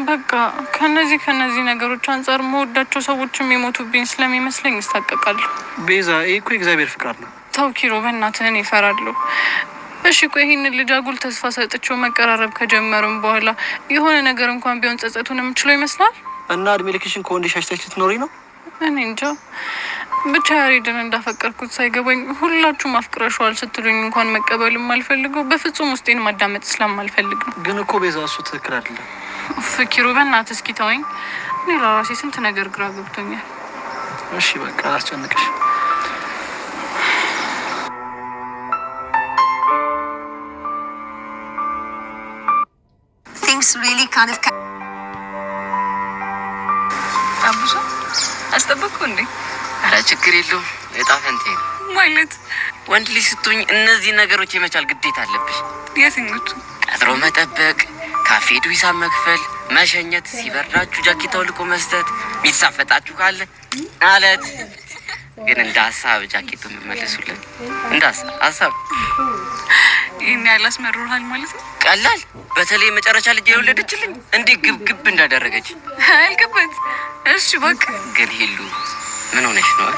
በቃ ከነዚህ ነገሮች አንጻር መወዳቸው ሰዎችም የሞቱብኝ ስለሚመስለኝ ይሳቀቃለሁ። ቤዛ ይህ እኮ የእግዚአብሔር ፍቃድ ነው። ተው ኪሮ በእናትህን ይፈራለሁ። እሺ ቆይ ይህንን ልጅ አጉል ተስፋ ሰጥቼው መቀራረብ ከጀመርም በኋላ የሆነ ነገር እንኳን ቢሆን ጸጸቱን የምችለው ይመስላል። እና እድሜ ልክሽን ከወንድ ሻሽተሽ ልትኖሪ ነው? እኔ እንጃ ብቻ ያሬድን እንዳፈቀርኩት ሳይገባኝ ሁላችሁም አፍቅረሽዋል ስትሉኝ እንኳን መቀበልም አልፈልገው። በፍጹም ውስጤን ማዳመጥ ስለማልፈልግ ነው። ግን እኮ ቤዛ እሱ ትክክል አይደለም። ፍኪሩ በእናትህ እስኪ ተወኝ። እኔ ለራሴ ስንት ነገር ግራ ገብቶኛል። እሺ በቃ አስጨንቅሽ። አቡሻ አስጠበቅኩ እንዴ? ኧረ ችግር የለውም። እጣ ፈንታዬ ነው ማለት ወንድ ልጅ ስትሆኝ እነዚህ ነገሮች የመቻል ግዴታ አለብሽ። የትኞቹ? ቀጥሮ መጠበቅ፣ ካፌ ሄዱ ሂሳብ መክፈል፣ መሸኘት፣ ሲበርዳችሁ ጃኬት አውልቆ መስጠት፣ ሚሳፈጣችሁ ካለ ማለት ግን እንደ ሀሳብ ጃኬቱ መመለሱልን እንደ ሀሳብ ይህን ያህል አስመርሮሃል ማለት ነው? ቀላል። በተለይ መጨረሻ ልጅ የወለደችልኝ እንዲህ ግብግብ እንዳደረገች አልገባት። እሺ በቃ ግን ሄሉ ምን ሆነሽ ነው?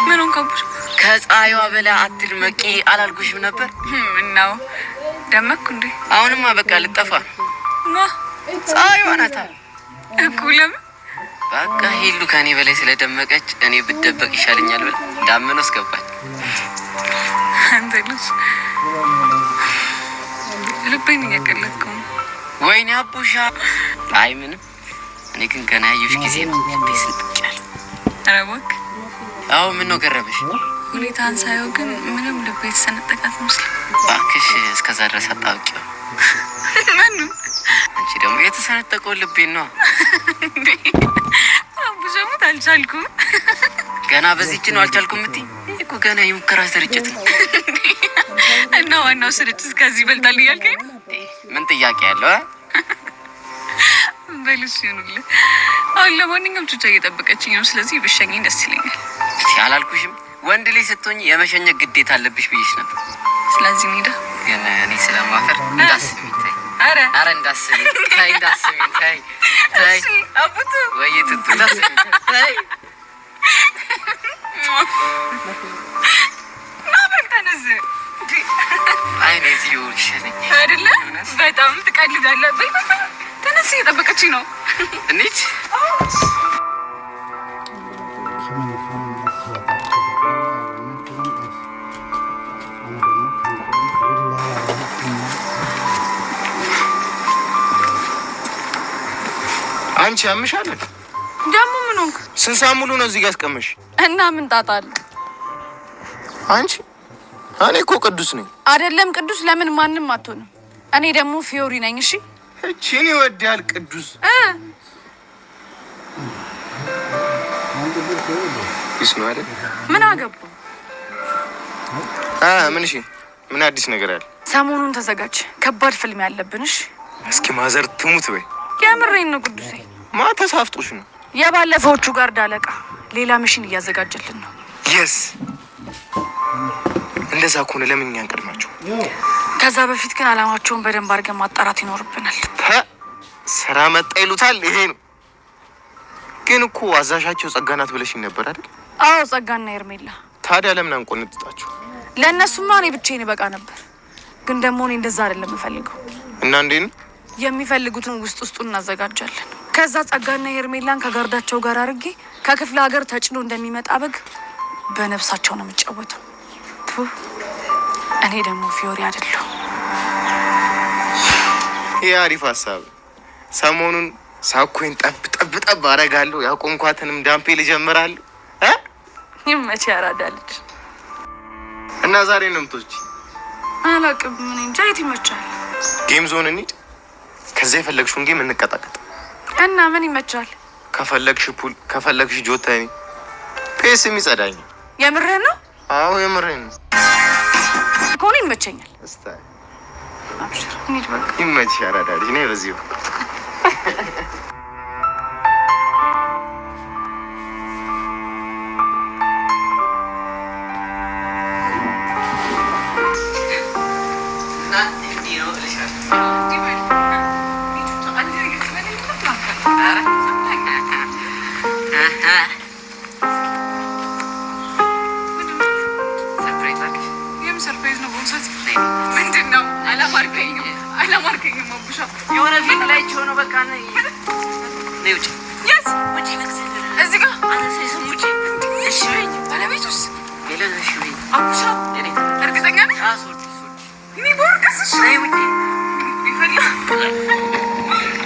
ምን ሆንካቡሽ? ከፀሐይዋ በላ አትድመቂ አላልኩሽም ነበር? ምነው ደመኩ እንዴ? አሁንማ በቃ ልጠፋ ማ ፀሐይዋ ናታ እኮ። ለምን? በቃ ሄሉ ከኔ በላይ ስለደመቀች እኔ ብደበቅ ይሻለኛል ብላ ዳመና ውስጥ ገባች። አንተ ልጅ ልቤን እያቀለጥከው ነው። ወይኔ አቡሻ። አይ ምንም። እኔ ግን ገና ያየሁሽ ጊዜ ነው ልቤ ስንጥቅ ያለ። ኧረ እባክህ። አዎ ምን ነው ገረመሽ? ሁኔታን ሳየው ግን ምንም ልቤ የተሰነጠቀ አትመስልም። እባክሽ እስከዛ ድረስ አታውቂው። ምኑ? አንቺ ደግሞ የተሰነጠቀው ልቤን ነው። አቡሻ ሙት አልቻልኩም። ገና በዚህች ነው አልቻልኩም እምትይ? ይሄ እኮ ገና የሙከራ ስርጭት ነው። እና ዋናው ስርጭት ከዚህ ይበልጣል እያልከኝ ነው? ምን ጥያቄ ያለው? በልሽ ይሁንልህ። አሁን ለማንኛውም ቹቻ እየጠበቀችኝ ነው። ስለዚህ ብሸኘኝ ደስ ይለኛል። አላልኩሽም? ወንድ ልጅ ስትሆኝ የመሸኘት ግዴታ አለብሽ ብዬሽ ነበር። ስለዚህ እንሂዳ። ግን እኔ ስለማፈር እንዳስቢኝ ተይ። ኧረ እንዳስቢኝ ተይ፣ እንዳስቢኝ ተይ፣ ተይ አቡቱ ወይ ትቱ እንዳስቢኝ ተይ። ተነስ። አይ እኔ እዚህ ይኸውልሽልኝ አይደለ? በጣም ትቀልዳለህ። በይ ተነስ፣ እየጠበቀችኝ ነው። እንሂድ። አንቺ ያምሻል ደግሞ ምን ሆንክ? ስንት ሰዓት ሙሉ ነው እዚህ ጋር አስቀመሽ? እና ምን ጣጣ አለ? አንቺ እኔ እኮ ቅዱስ ነኝ። አይደለም ቅዱስ፣ ለምን ማንም አትሆንም። እኔ ደግሞ ፊዮሪ ነኝ። እሺ እቺን ይወዳል ቅዱስ ይስማ አይደል? ምን አገባው? ምን እሺ፣ ምን አዲስ ነገር አለ? ሰሞኑን ተዘጋጅ፣ ከባድ ፊልም ያለብንሽ። እስኪ ማዘር ትሙት በይ። የምሬን ነው ቅዱሴ። ተሳፍጦሽ ነው? የባለፈዎቹ ጋርድ አለቃ ሌላ ሚሽን እያዘጋጀልን ነው። የስ እንደዛ ከሆነ ለምን እኛ እንቀድማቸው? ከዛ በፊት ግን አላማቸውን በደንብ አድርገን ማጣራት ይኖርብናል። ስራ መጣ ይሉታል። ይሄ ነው ግን እኮ አዛዣቸው ጸጋናት ብለሽኝ ነበር አይደል? አዎ ጸጋና ኤርሜላ። ታዲያ ለምን አንቆንጥጣቸው? ለእነሱማ እኔ ብቻዬን ይበቃ ነበር። ግን ደግሞ እኔ እንደዛ አይደለም የምፈልገው። እና እንዴት ነው የሚፈልጉትን ውስጡን እናዘጋጃለን። ከዛ ጸጋና ኤርሜላን ከጋርዳቸው ጋር አድርጌ ከክፍለ ሀገር ተጭኖ እንደሚመጣ በግ በነፍሳቸው ነው የምጫወተው። እኔ ደግሞ ፊዮሪ አይደለሁ። ይህ አሪፍ ሀሳብ። ሰሞኑን ሳኮይን ጠብ አረጋለሁ። ያቆምኳትንም ዳምፔል እጀምራለሁ። ይመቼ ያራዳለች። እና ዛሬ ነው የምትወጪ? አላውቅም። ምን እንጃ። የት ይመቻል? ጌም ዞን እንሂድ። ከዛ የፈለግሽውን ጌም እንቀጣቀጥ። እና ምን ይመቻል? ከፈለግሽ ፑል፣ ከፈለግሽ ጆተኒ፣ ፔስ የሚጸዳኝ። የምርህን ነው? አዎ የምሬን ከሆነ ይመቸኛል። እስታይ አብሽር እንሂድ በቃ። ይመችሽ አራዳ ልጅ ነይ በዚሁ የሆነ ፊት ላይ ሆኖ በቃ ነይ ውጭ ውጭ እዚህ ጋር አነሰይሰም ውጭ እሺ በይኝ ባለቤቱስ የለን እሺ በይኝ አቡሻ እርግጠኛ ነሽ እኔ ቦርቅስሽ ነይ ውጭ ይፈላ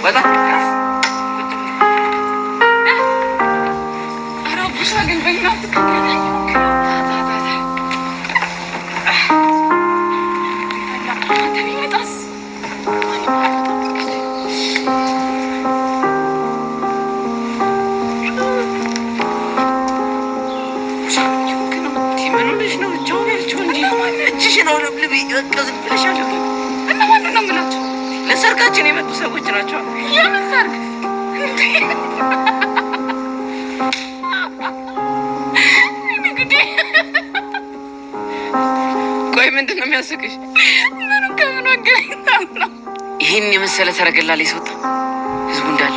ወጣ ኧረ አቡሻ ግን በእናትህ ለሰርጋችን የመጡ ሰዎች ናቸው። የምን ሰርግ? ቆይ ምንድን ነው የሚያስቅሽ? ምኑ ከምኑ አገናኝታም ነው? ይህን የመሰለ ሰረገላ ላይ ሲወጣ ህዝቡ እንዳለ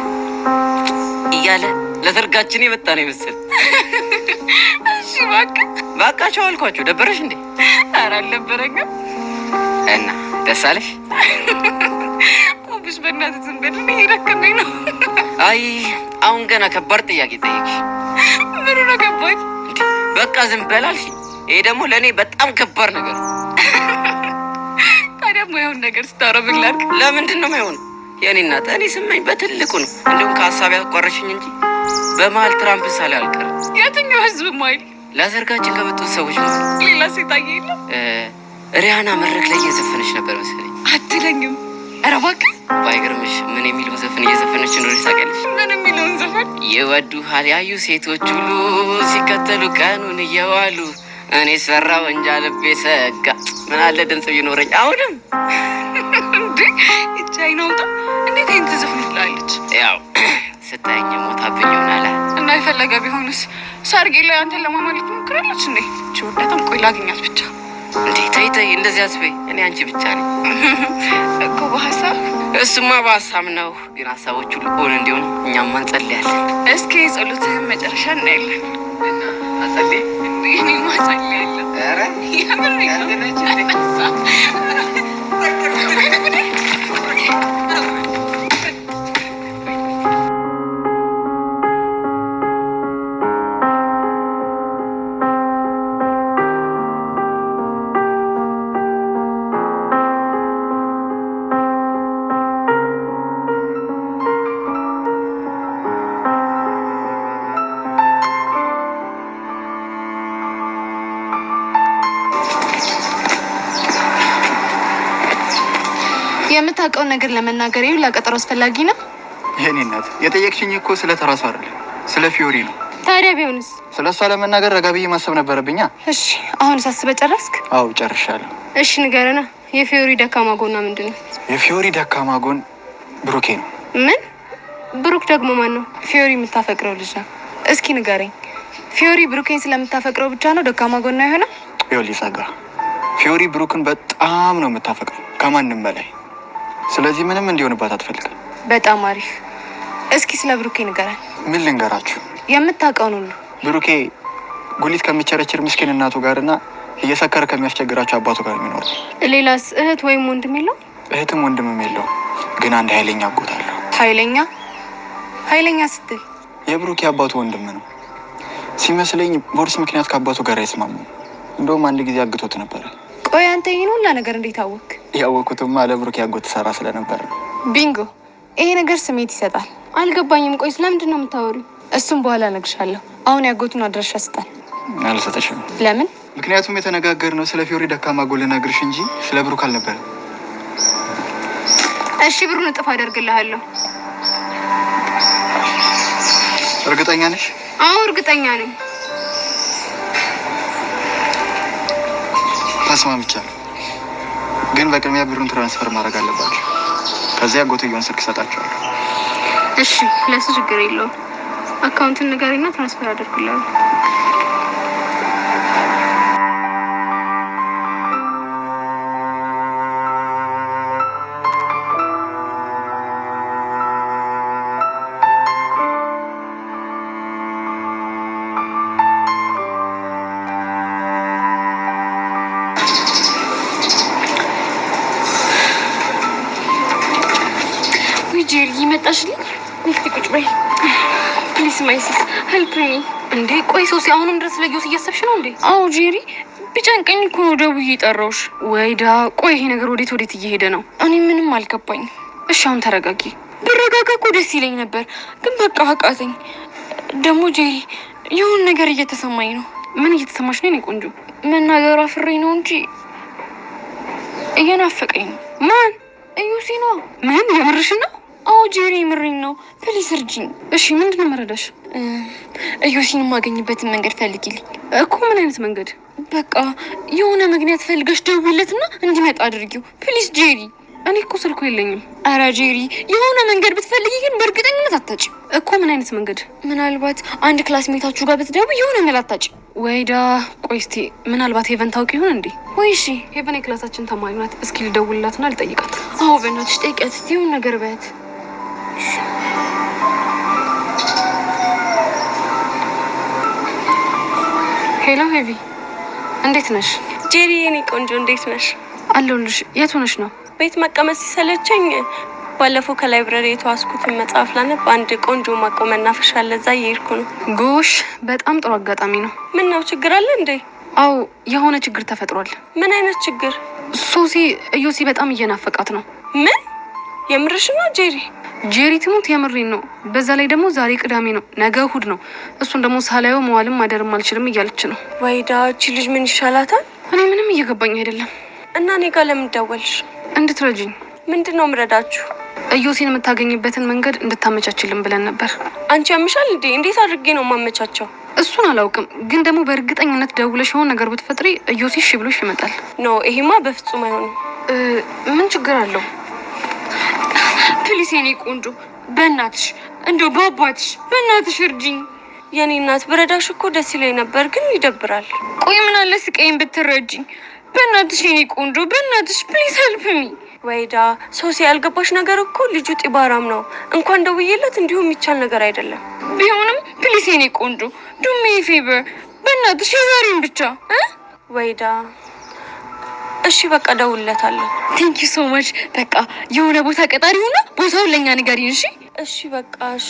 እያለ ለሰርጋችን የመጣ ነው ይመስል። እሺ እባካቸው አልኳቸው። ደበረሽ እንዴ? ኧረ አልነበረኝም። እና ደስ አለሽ? አቡሽ በእናትህ ዝም በል፣ እኔ እየደከመኝ ነው። አይ አሁን ገና ከባድ ጥያቄ ጠየቅሽ። ምኑ ነው ከባድ? በቃ ዝም በል አልሽኝ። ይሄ ደግሞ ለእኔ በጣም ከባድ ነገር ነው። ታዲያ የማይሆን ነገር ስታወራ ምን ላድርግ? ለምንድን ነው የማይሆን? የእኔ እናት እኔ ስመኝ በትልቁ ነው። እንዲሁም ከሀሳብ ያቋረሽኝ እንጂ በመሀል ትራምፕ ሳለ አልቀርም። የትኛው ህዝብ ማይል? ለሰርጋችን ከመጡት ሰዎች ማለት ሌላ ሴት የለም? ሪያና መድረክ ላይ እየዘፈነች ነበር መሰለኝ። አትለኝም? ኧረ እባክህ ባይገርምሽ ምን የሚለውን ዘፈን እየዘፈነች እንደሆነ ታውቂያለሽ? ምን የሚለውን ዘፈን? ይወዱሃል ያዩ ሴቶች ሁሉ ሲከተሉ ቀኑን እየዋሉ እኔ ሰራው እንጃ ልቤ ሰጋ። ምን አለ ድምፅ ቢኖረኝ አሁንም እንዴ እቺ አይናውጣ እንዴት ይህን ትዘፍንላለች? ያው ስታየኝ ሞታብኝ ይሆናል። እና የፈለገ ቢሆንስ ሰርጌ ላይ አንተን ለማማለት ትሞክራለች እንዴ? እቺ ወዳታም ቆይ ላገኛት ብቻ። እንዴ ተይ ተይ እንደዚህ አትበይ። እኔ አንቺ ብቻ ነኝ እኮ በሀሳብ። እሱማ በሀሳብ ነው፣ ግን ሀሳቦች ሁሉ ሆን እንዲሆኑ እኛማ እንጸልያለን። እስኪ የጸሎትህን መጨረሻ እናያለን። እና አጸልይ እንዴ? እኔማ ጸልያለሁ። ኧረ የምር ያልገነች የምታውቀውን ነገር ለመናገር ይኸው ለቀጠሮ አስፈላጊ ነው። የኔ እናት የጠየቅሽኝ እኮ ስለ ተራሱ አይደለም ስለ ፊዮሪ ነው። ታዲያ ቢሆንስ? ስለ እሷ ለመናገር ረጋ ብዬ ማሰብ ነበረብኛ። እሺ አሁን ሳስበህ ጨረስክ? አዎ ጨርሻለሁ። እሺ ንገረና፣ የፊዮሪ ደካማ ጎኗ ምንድን ነው? የፊዮሪ ደካማ ጎን ብሩኬ ነው። ምን? ብሩክ ደግሞ ማን ነው? ፊዮሪ የምታፈቅረው ልጅ ነው። እስኪ ንገረኝ፣ ፊዮሪ ብሩኬን ስለምታፈቅረው ብቻ ነው ደካማ ጎኗ የሆነው? ይኸውልህ ጸጋ፣ ፊዮሪ ብሩክን በጣም ነው የምታፈቅረው ከማንም በላይ። ስለዚህ ምንም እንዲሆንባት አትፈልግም። በጣም አሪፍ። እስኪ ስለ ብሩኬ ንገረን። ምን ልንገራችሁ? የምታውቀውን ሁሉ። ብሩኬ ጉሊት ከሚቸረችር ምስኪን እናቱ ጋርና እየሰከረ ከሚያስቸግራቸው አባቱ ጋር የሚኖር። ሌላስ እህት ወይም ወንድም የለው? እህትም ወንድምም የለው፣ ግን አንድ ኃይለኛ አጎት አለው። ኃይለኛ? ኃይለኛ ስትል? የብሩኬ አባቱ ወንድም ነው ሲመስለኝ። ቦርስ ምክንያት ከአባቱ ጋር አይስማሙም። እንደውም አንድ ጊዜ አግቶት ነበረ። ቆይ አንተ ይህን ሁላ ነገር እንዴት አወቅ? ያወቅኩትማ ለብሩኬ አጎት ሰራ ስለነበር ነው። ቢንጎ! ይሄ ነገር ስሜት ይሰጣል። አልገባኝም። ቆይ ስለምንድን ነው የምታወሪው? እሱም በኋላ እነግርሻለሁ። አሁን ያጎቱን አድራሻ ስጣል። አልሰጠሽም። ለምን? ምክንያቱም የተነጋገርነው ስለ ፊዮሪ ደካማ ጎን ልነግርሽ እንጂ ስለ ብሩክ አልነበረም። እሺ ብሩን እጥፍ አደርግልሃለሁ። እርግጠኛ ነሽ? አዎ እርግጠኛ ነኝ። ተስማምቻለሁ። ግን በቅድሚያ ብሩን ትራንስፈር ማድረግ አለባቸው። ከዚያ ጎትየውን ስልክ ሰጣቸዋለሁ። እሺ፣ ለሱ ችግር የለውም። አካውንትን ንገሪና ትራንስፈር አድርጉልኝ። ጄሪ ይመጣሽልኝ? እስቲ ቁጭ በይ ፕሊስ ማይሲስ ሄልፕ ሚ። እንዴ ቆይ ሶሲ አሁንም ድረስ ለጊዮስ እያሰብሽ ነው እንዴ? አዎ ጄሪ ቢጨንቀኝ እኮ ነው ደውዬ ጠራሁሽ። ወይዳ ቆይ ይሄ ነገር ወዴት እየሄደ ነው? እኔ ምንም አልገባኝ። እሺ አሁን ተረጋጊ። ብረጋጋ እኮ ደስ ይለኝ ነበር፣ ግን በቃ አቃተኝ። ደግሞ ጄሪ የሆነ ነገር እየተሰማኝ ነው። ምን እየተሰማሽ ነው? እኔ ቆንጆ መናገር አፍሬ ነው እንጂ እየናፈቀኝ ነው። ማን? እዩሲ ነው። ምን የምርሽ ነው? አዎ ጄሪ የምሬን ነው። ፕሊስ እርጂኝ። እሺ ምንድን ነው መረዳሽ? እዩሲን የማገኝበትን መንገድ ፈልጊልኝ። እኮ ምን አይነት መንገድ? በቃ የሆነ ምክንያት ፈልገሽ ደውይለትና እንዲመጣ አድርጊው ፕሊስ ጄሪ። እኔ እኮ ስልኩ የለኝም። አረ ጄሪ የሆነ መንገድ ብትፈልጊ ግን በእርግጠኝነት አታጭ እኮ። ምን አይነት መንገድ? ምናልባት አንድ ክላስሜታችሁ ጋር ብትደውይ የሆነ መላ አታጭ። ወይዳ ቆይ እስቲ ምናልባት ሄቨን ታውቂ ይሆን እንዴ? ወይ እሺ ሄቨን የክላሳችን ተማሪ ናት። እስኪ ልደውልላትና ልጠይቃት። አዎ በእናትሽ ጠይቂያት እስቲ የሆነ ነገር በያት። ሄሎ ሄቪ እንዴት ነሽ? ጄሪ የኔ ቆንጆ እንዴት ነሽ? አለሁልሽ። የት ሆነሽ ነው? ቤት መቀመጥ ሲሰለቸኝ ባለፈው ከላይብረሪ የተዋስኩትን መጽሐፍ ላነብ አንድ ቆንጆ ማቆ መናፈሻ አለ፣ እዛ እየሄድኩ ነው። ጎሽ በጣም ጥሩ አጋጣሚ ነው። ምን ነው ችግር አለ እንዴ? አዎ የሆነ ችግር ተፈጥሯል። ምን አይነት ችግር? ሶሲ እዮሲ በጣም እየናፈቃት ነው። ምን? የምርሽ ነው ጄሪ? ጄሪ ትሙት የምሬን ነው። በዛ ላይ ደግሞ ዛሬ ቅዳሜ ነው፣ ነገ እሁድ ነው። እሱን ደግሞ ሳላየው መዋልም ማደርም አልችልም እያለች ነው። ወይዳ እቺ ልጅ ምን ይሻላታል? እኔ ምንም እየገባኝ አይደለም። እና እኔ ጋር ለምን ደወልሽ? እንድትረጅኝ። ምንድን ነው ምረዳችሁ? እዮሲን የምታገኝበትን መንገድ እንድታመቻችልን ብለን ነበር። አንቺ ያምሻል እንዴ? እንዴት አድርጌ ነው ማመቻቸው? እሱን አላውቅም፣ ግን ደግሞ በእርግጠኝነት ደውለሽ የሆነ ነገር ብትፈጥሪ እዮሲ እሺ ብሎሽ ይመጣል። ኖ ይሄማ በፍጹም አይሆንም። ምን ችግር አለው? ፕሊስ የኔ ቆንጆ በእናትሽ እንደው በአባትሽ በእናትሽ እርጂኝ። የኔ እናት ብረዳሽ እኮ ደስ ይለኝ ነበር፣ ግን ይደብራል። ቆይ ምን አለ ስቀይም ብትረጂኝ? በእናትሽ የኔ ቆንጆ በእናትሽ ፕሊስ ሄልፕሚ። ወይዳ ሶሲ ያልገባሽ ነገር እኮ ልጁ ጢባራም ነው። እንኳን ደውዬለት እንዲሁ የሚቻል ነገር አይደለም። ቢሆንም ፕሊስ የኔ ቆንጆ ዱሜ ፌቨር በእናትሽ የዛሬን ብቻ። ወይዳ እሺ በቃ ደውልለታለሁ። ቴንክ ዩ ሶ ማች። በቃ የሆነ ቦታ ቀጣሪ ሆና ቦታውን ለእኛ ንገሪን። እሺ እሺ በቃ እሺ።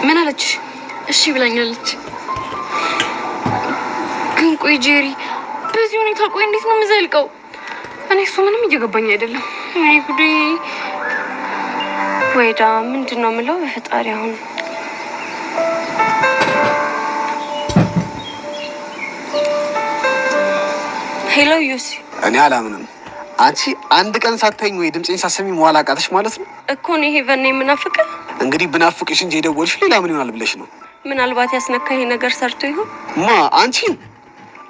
ምን አለች? እሺ ብላኛለች። ግን ቆይ ጄሪ በዚህ ሁኔታ ቆይ እንዴት ነው የምዘልቀው? እኔ እሱ ምንም እየገባኝ አይደለም። እኔ ጉዴ። ወይዳ ምንድን ነው የምለው? በፈጣሪ አሁን ሄሎ ዩሲ። እኔ አላምንም። አንቺ አንድ ቀን ሳታኝ ወይ ድምጼን ሳሰሚ መዋል አቃተሽ ማለት ነው እኮ። እኔ ሄቨን ነው የምናፍቅ። እንግዲህ ብናፍቅሽ እንጂ የደወልሽ ሌላ ምን ይሆናል ብለሽ ነው? ምናልባት ያስነካ ይሄ ነገር ሰርቶ ይሆን?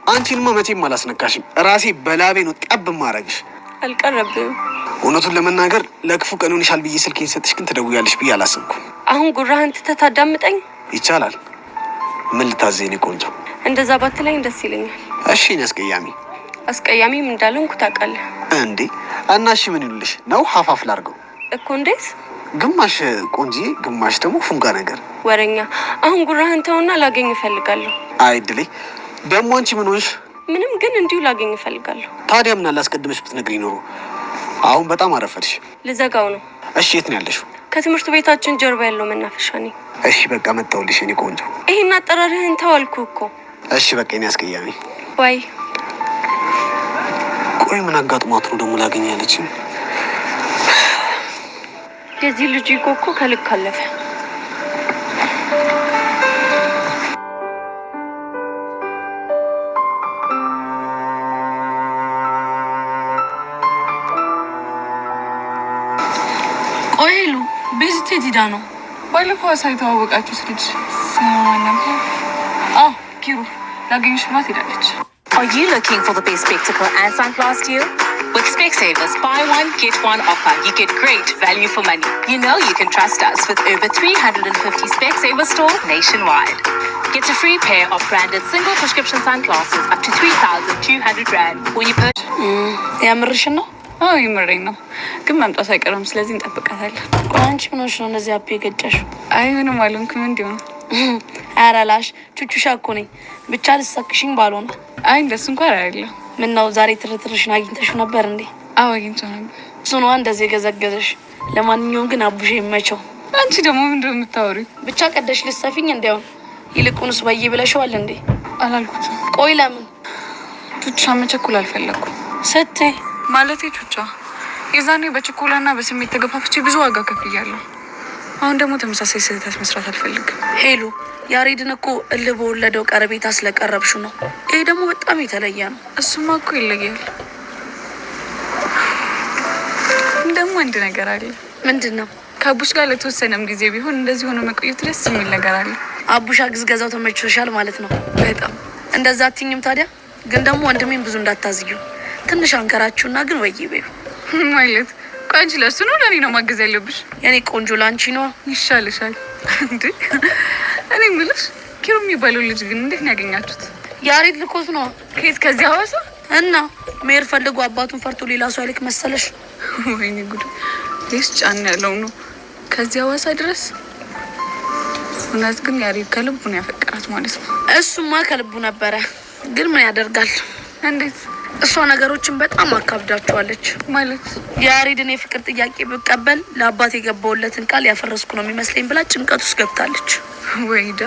አንቺንማ መቼም አላስነካሽም። ራሴ በላቤ ነው ጠብ ማረግሽ። አልቀረብም። እውነቱን ለመናገር ለክፉ ቀን ይሆንሻል ብዬ ስልኬን ሰጥሽ፣ ግን ትደውያለሽ ብዬ አላሰብኩም። አሁን ጉራህን ትተህ ታዳምጠኝ ይቻላል? ምን ልታዘኝ ነው ቆንጆ? እንደዛ ባትለኝ ደስ ይለኛል። እሺ እኔ አስቀያሚ አስቀያሚም እንዳልሆንኩ ታውቃለህ እንዴ? እና እሺ ምን ይሉልሽ ነው? ሀፋፍ ላድርገው እኮ። እንዴት? ግማሽ ቆንጂ ግማሽ ደግሞ ፉንጋ ነገር ወረኛ። አሁን ጉራህን ተውና ላገኝ እፈልጋለሁ። አይድሌ ደግሞ አንቺ ምን ሆንሽ? ምንም፣ ግን እንዲሁ ላገኝ እፈልጋለሁ። ታዲያ ምን አለ አስቀድመሽ ብትነግሪኝ ኖሮ። አሁን በጣም አረፈድሽ። ልዘጋው ነው። እሺ የት ነው ያለሽው? ከትምህርት ቤታችን ጀርባ ያለው መናፈሻ ነኝ። እሺ በቃ መጣሁልሽ የኔ ቆንጆ። ይሄን አጠራርህን ተዋልኩ እኮ። እሺ በቃ እኔ አስቀያሚ ባይ። ቆይ ምን አጋጥሟት ነው ደግሞ ላገኛለች? የዚህ ልጅ እኮ ከልክ አለፈ። ቆይ ሄሉ ቤዝት ሄዳ ነው? ባለፈው የተዋወቃችሁት ልጅ ስሟ ነበር? አዎ ኪሩ። ላገኝሽ ብሏት ሄዳለች። Are you looking for the best spectacle and sunglass deal? With Specsavers, buy one, get one offer. You get great value for money. You know you can trust us with over 350 Specsavers stores nationwide. Get a free pair of branded single prescription sunglasses up to 3,200 Rand when you purchase. ያምርሽን ነው? አዎ ይምረኝ ነው፣ ግን መምጣት አይቀርም። ስለዚህ እንጠብቃታለን። አንቺ ምን ሆነሽ ነው እንደዚህ አፕ የገጨሽው? አይ ምንም አልሆንኩም። እንዲሁ ነው። ኧረ ላሽ ቹቹሻ እኮ ነኝ። ብቻ ልትሰክሽኝ ባልሆነ። አይ እንደሱ እንኳን አይደለም። ምን ነው ዛሬ ትርትርሽን አግኝተሽው ነበር እንዴ? አዎ አግኝቼው ነበር። እሱ ነዋ እንደዚህ የገዘገዘሽ። ለማንኛውም ግን አቡሽ ይመቸው። አንቺ ደግሞ ምንድን ነው የምታወሪው? ብቻ ቀደሽ ልትሰፊኝ እንዳይሆን። ይልቁንስ በይ ብለሽዋል እንዴ? አላልኩትም። ቆይ ለምን? ቹቻ መቸኩል አልፈለኩም ስትይ ማለቴ ቹቻ የዛኔ በችኮላና በስሜት ተገፋፍቼ ብዙ ዋጋ ከፍያለሁ። አሁን ደግሞ ተመሳሳይ ስህተት መስራት አልፈልግም። ሄሉ ያሬድን እኮ እልህ በወለደው ቀረቤታ ስለቀረብሽው ነው። ይሄ ደግሞ በጣም የተለየ ነው። እሱማ እኮ ይለያል። ደግሞ አንድ ነገር አለ። ምንድን ነው? ከአቡሽ ጋር ለተወሰነም ጊዜ ቢሆን እንደዚህ ሆኖ መቆየቱ ደስ የሚል ነገር አለ። አቡሽ አግዝገዛው ተመችቶሻል ማለት ነው? በጣም እንደዛ አትይኝም ታዲያ? ግን ደግሞ ወንድሜን ብዙ እንዳታዝዩ። ትንሽ አንከራችሁና ግን ወይ በይው ማለት አንቺ ለሱ ነው ለኔ ነው ማገዝ ያለብሽ? የኔ ቆንጆ ላንቺ ነው ይሻልሻል እንዴ? እኔ የምልሽ ኪሩ የሚባለው ልጅ ግን እንዴት ነው ያገኛችሁት? ያሬድ ልኮት ነው። ከየት? ከዚህ ሐዋሳ? እና መሄድ ፈልጎ አባቱን ፈርቶ ሌላ ሰው አይልክ መሰለሽ? ወይኔ ጉድ! ይስ ጫን ያለው ነው ከዚህ ሐዋሳ ድረስ። እውነት ግን ያሬድ ከልቡ ነው ያፈቀራት ማለት ነው? እሱማ ከልቡ ነበረ፣ ግን ምን ያደርጋል። እንዴት? እሷ ነገሮችን በጣም አካብዳቸዋለች። ማለት የያሬድን የፍቅር ጥያቄ ብቀበል ለአባት የገባውለትን ቃል ያፈረስኩ ነው የሚመስለኝ ብላ ጭንቀት ውስጥ ገብታለች። ወይዳ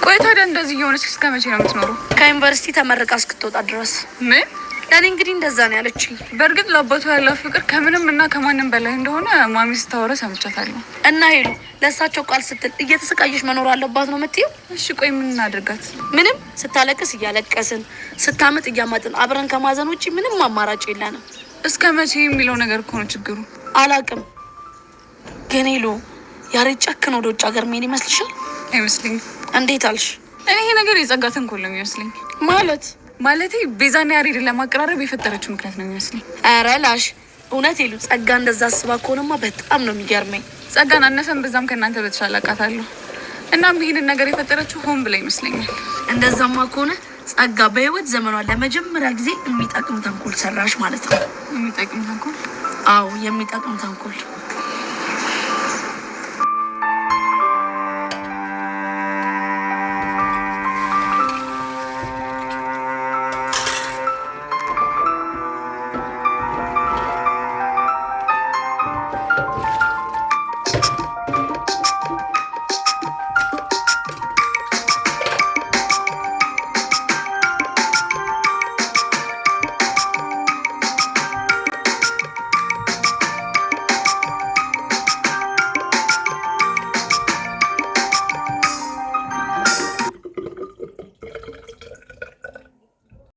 ቆይ ታዲያ እንደዚህ የሆነች እስከ መቼ ነው የምትኖረው? ከዩኒቨርሲቲ ተመርቃ እስክትወጣ ድረስ። ምን? ለእኔ እንግዲህ እንደዛ ነው ያለችኝ። በእርግጥ ለአባቱ ያለው ፍቅር ከምንም እና ከማንም በላይ እንደሆነ ማሚ ስታወራ ሰምቻታለሁ። እና ሄሉ ለእሳቸው ቃል ስትል እየተሰቃየች መኖር አለባት ነው የምትይው? እሺ ቆይ ምን እናድርጋት? ምንም። ስታለቅስ እያለቀስን፣ ስታምጥ እያማጥን አብረን ከማዘን ውጭ ምንም አማራጭ የለንም። እስከ መቼ የሚለው ነገር እኮ ነው ችግሩ። አላቅም ግን ሄሉ ያሬድ ጨክኖ ወደ ውጭ ሀገር መሄድ ይመስልሻል? አይመስለኝም። እንዴት አልሽ? እኔ ይሄ ነገር የጸጋ ተንኮል ነው የሚመስለኝ። ማለቴ ቤዛና ያሬድን ለማቀራረብ የፈጠረችው ምክንያት ነው የሚመስለኝ። ኧረ ላሽ እውነት ሄሉ ጸጋ እንደዛ አስባ ከሆነማ በጣም ነው የሚገርመኝ። ጸጋን አነሰን በዛም ከእናንተ በተሻለ አውቃታለሁ። እናም ይህንን ነገር የፈጠረችው ሆን ብላ ይመስለኛል። እንደዛማ ከሆነ ጸጋ በህይወት ዘመኗ ለመጀመሪያ ጊዜ የሚጠቅም ተንኮል ሰራሽ ማለት ነው። የሚጠቅም ተንኮል? አዎ የሚጠቅም ተንኮል።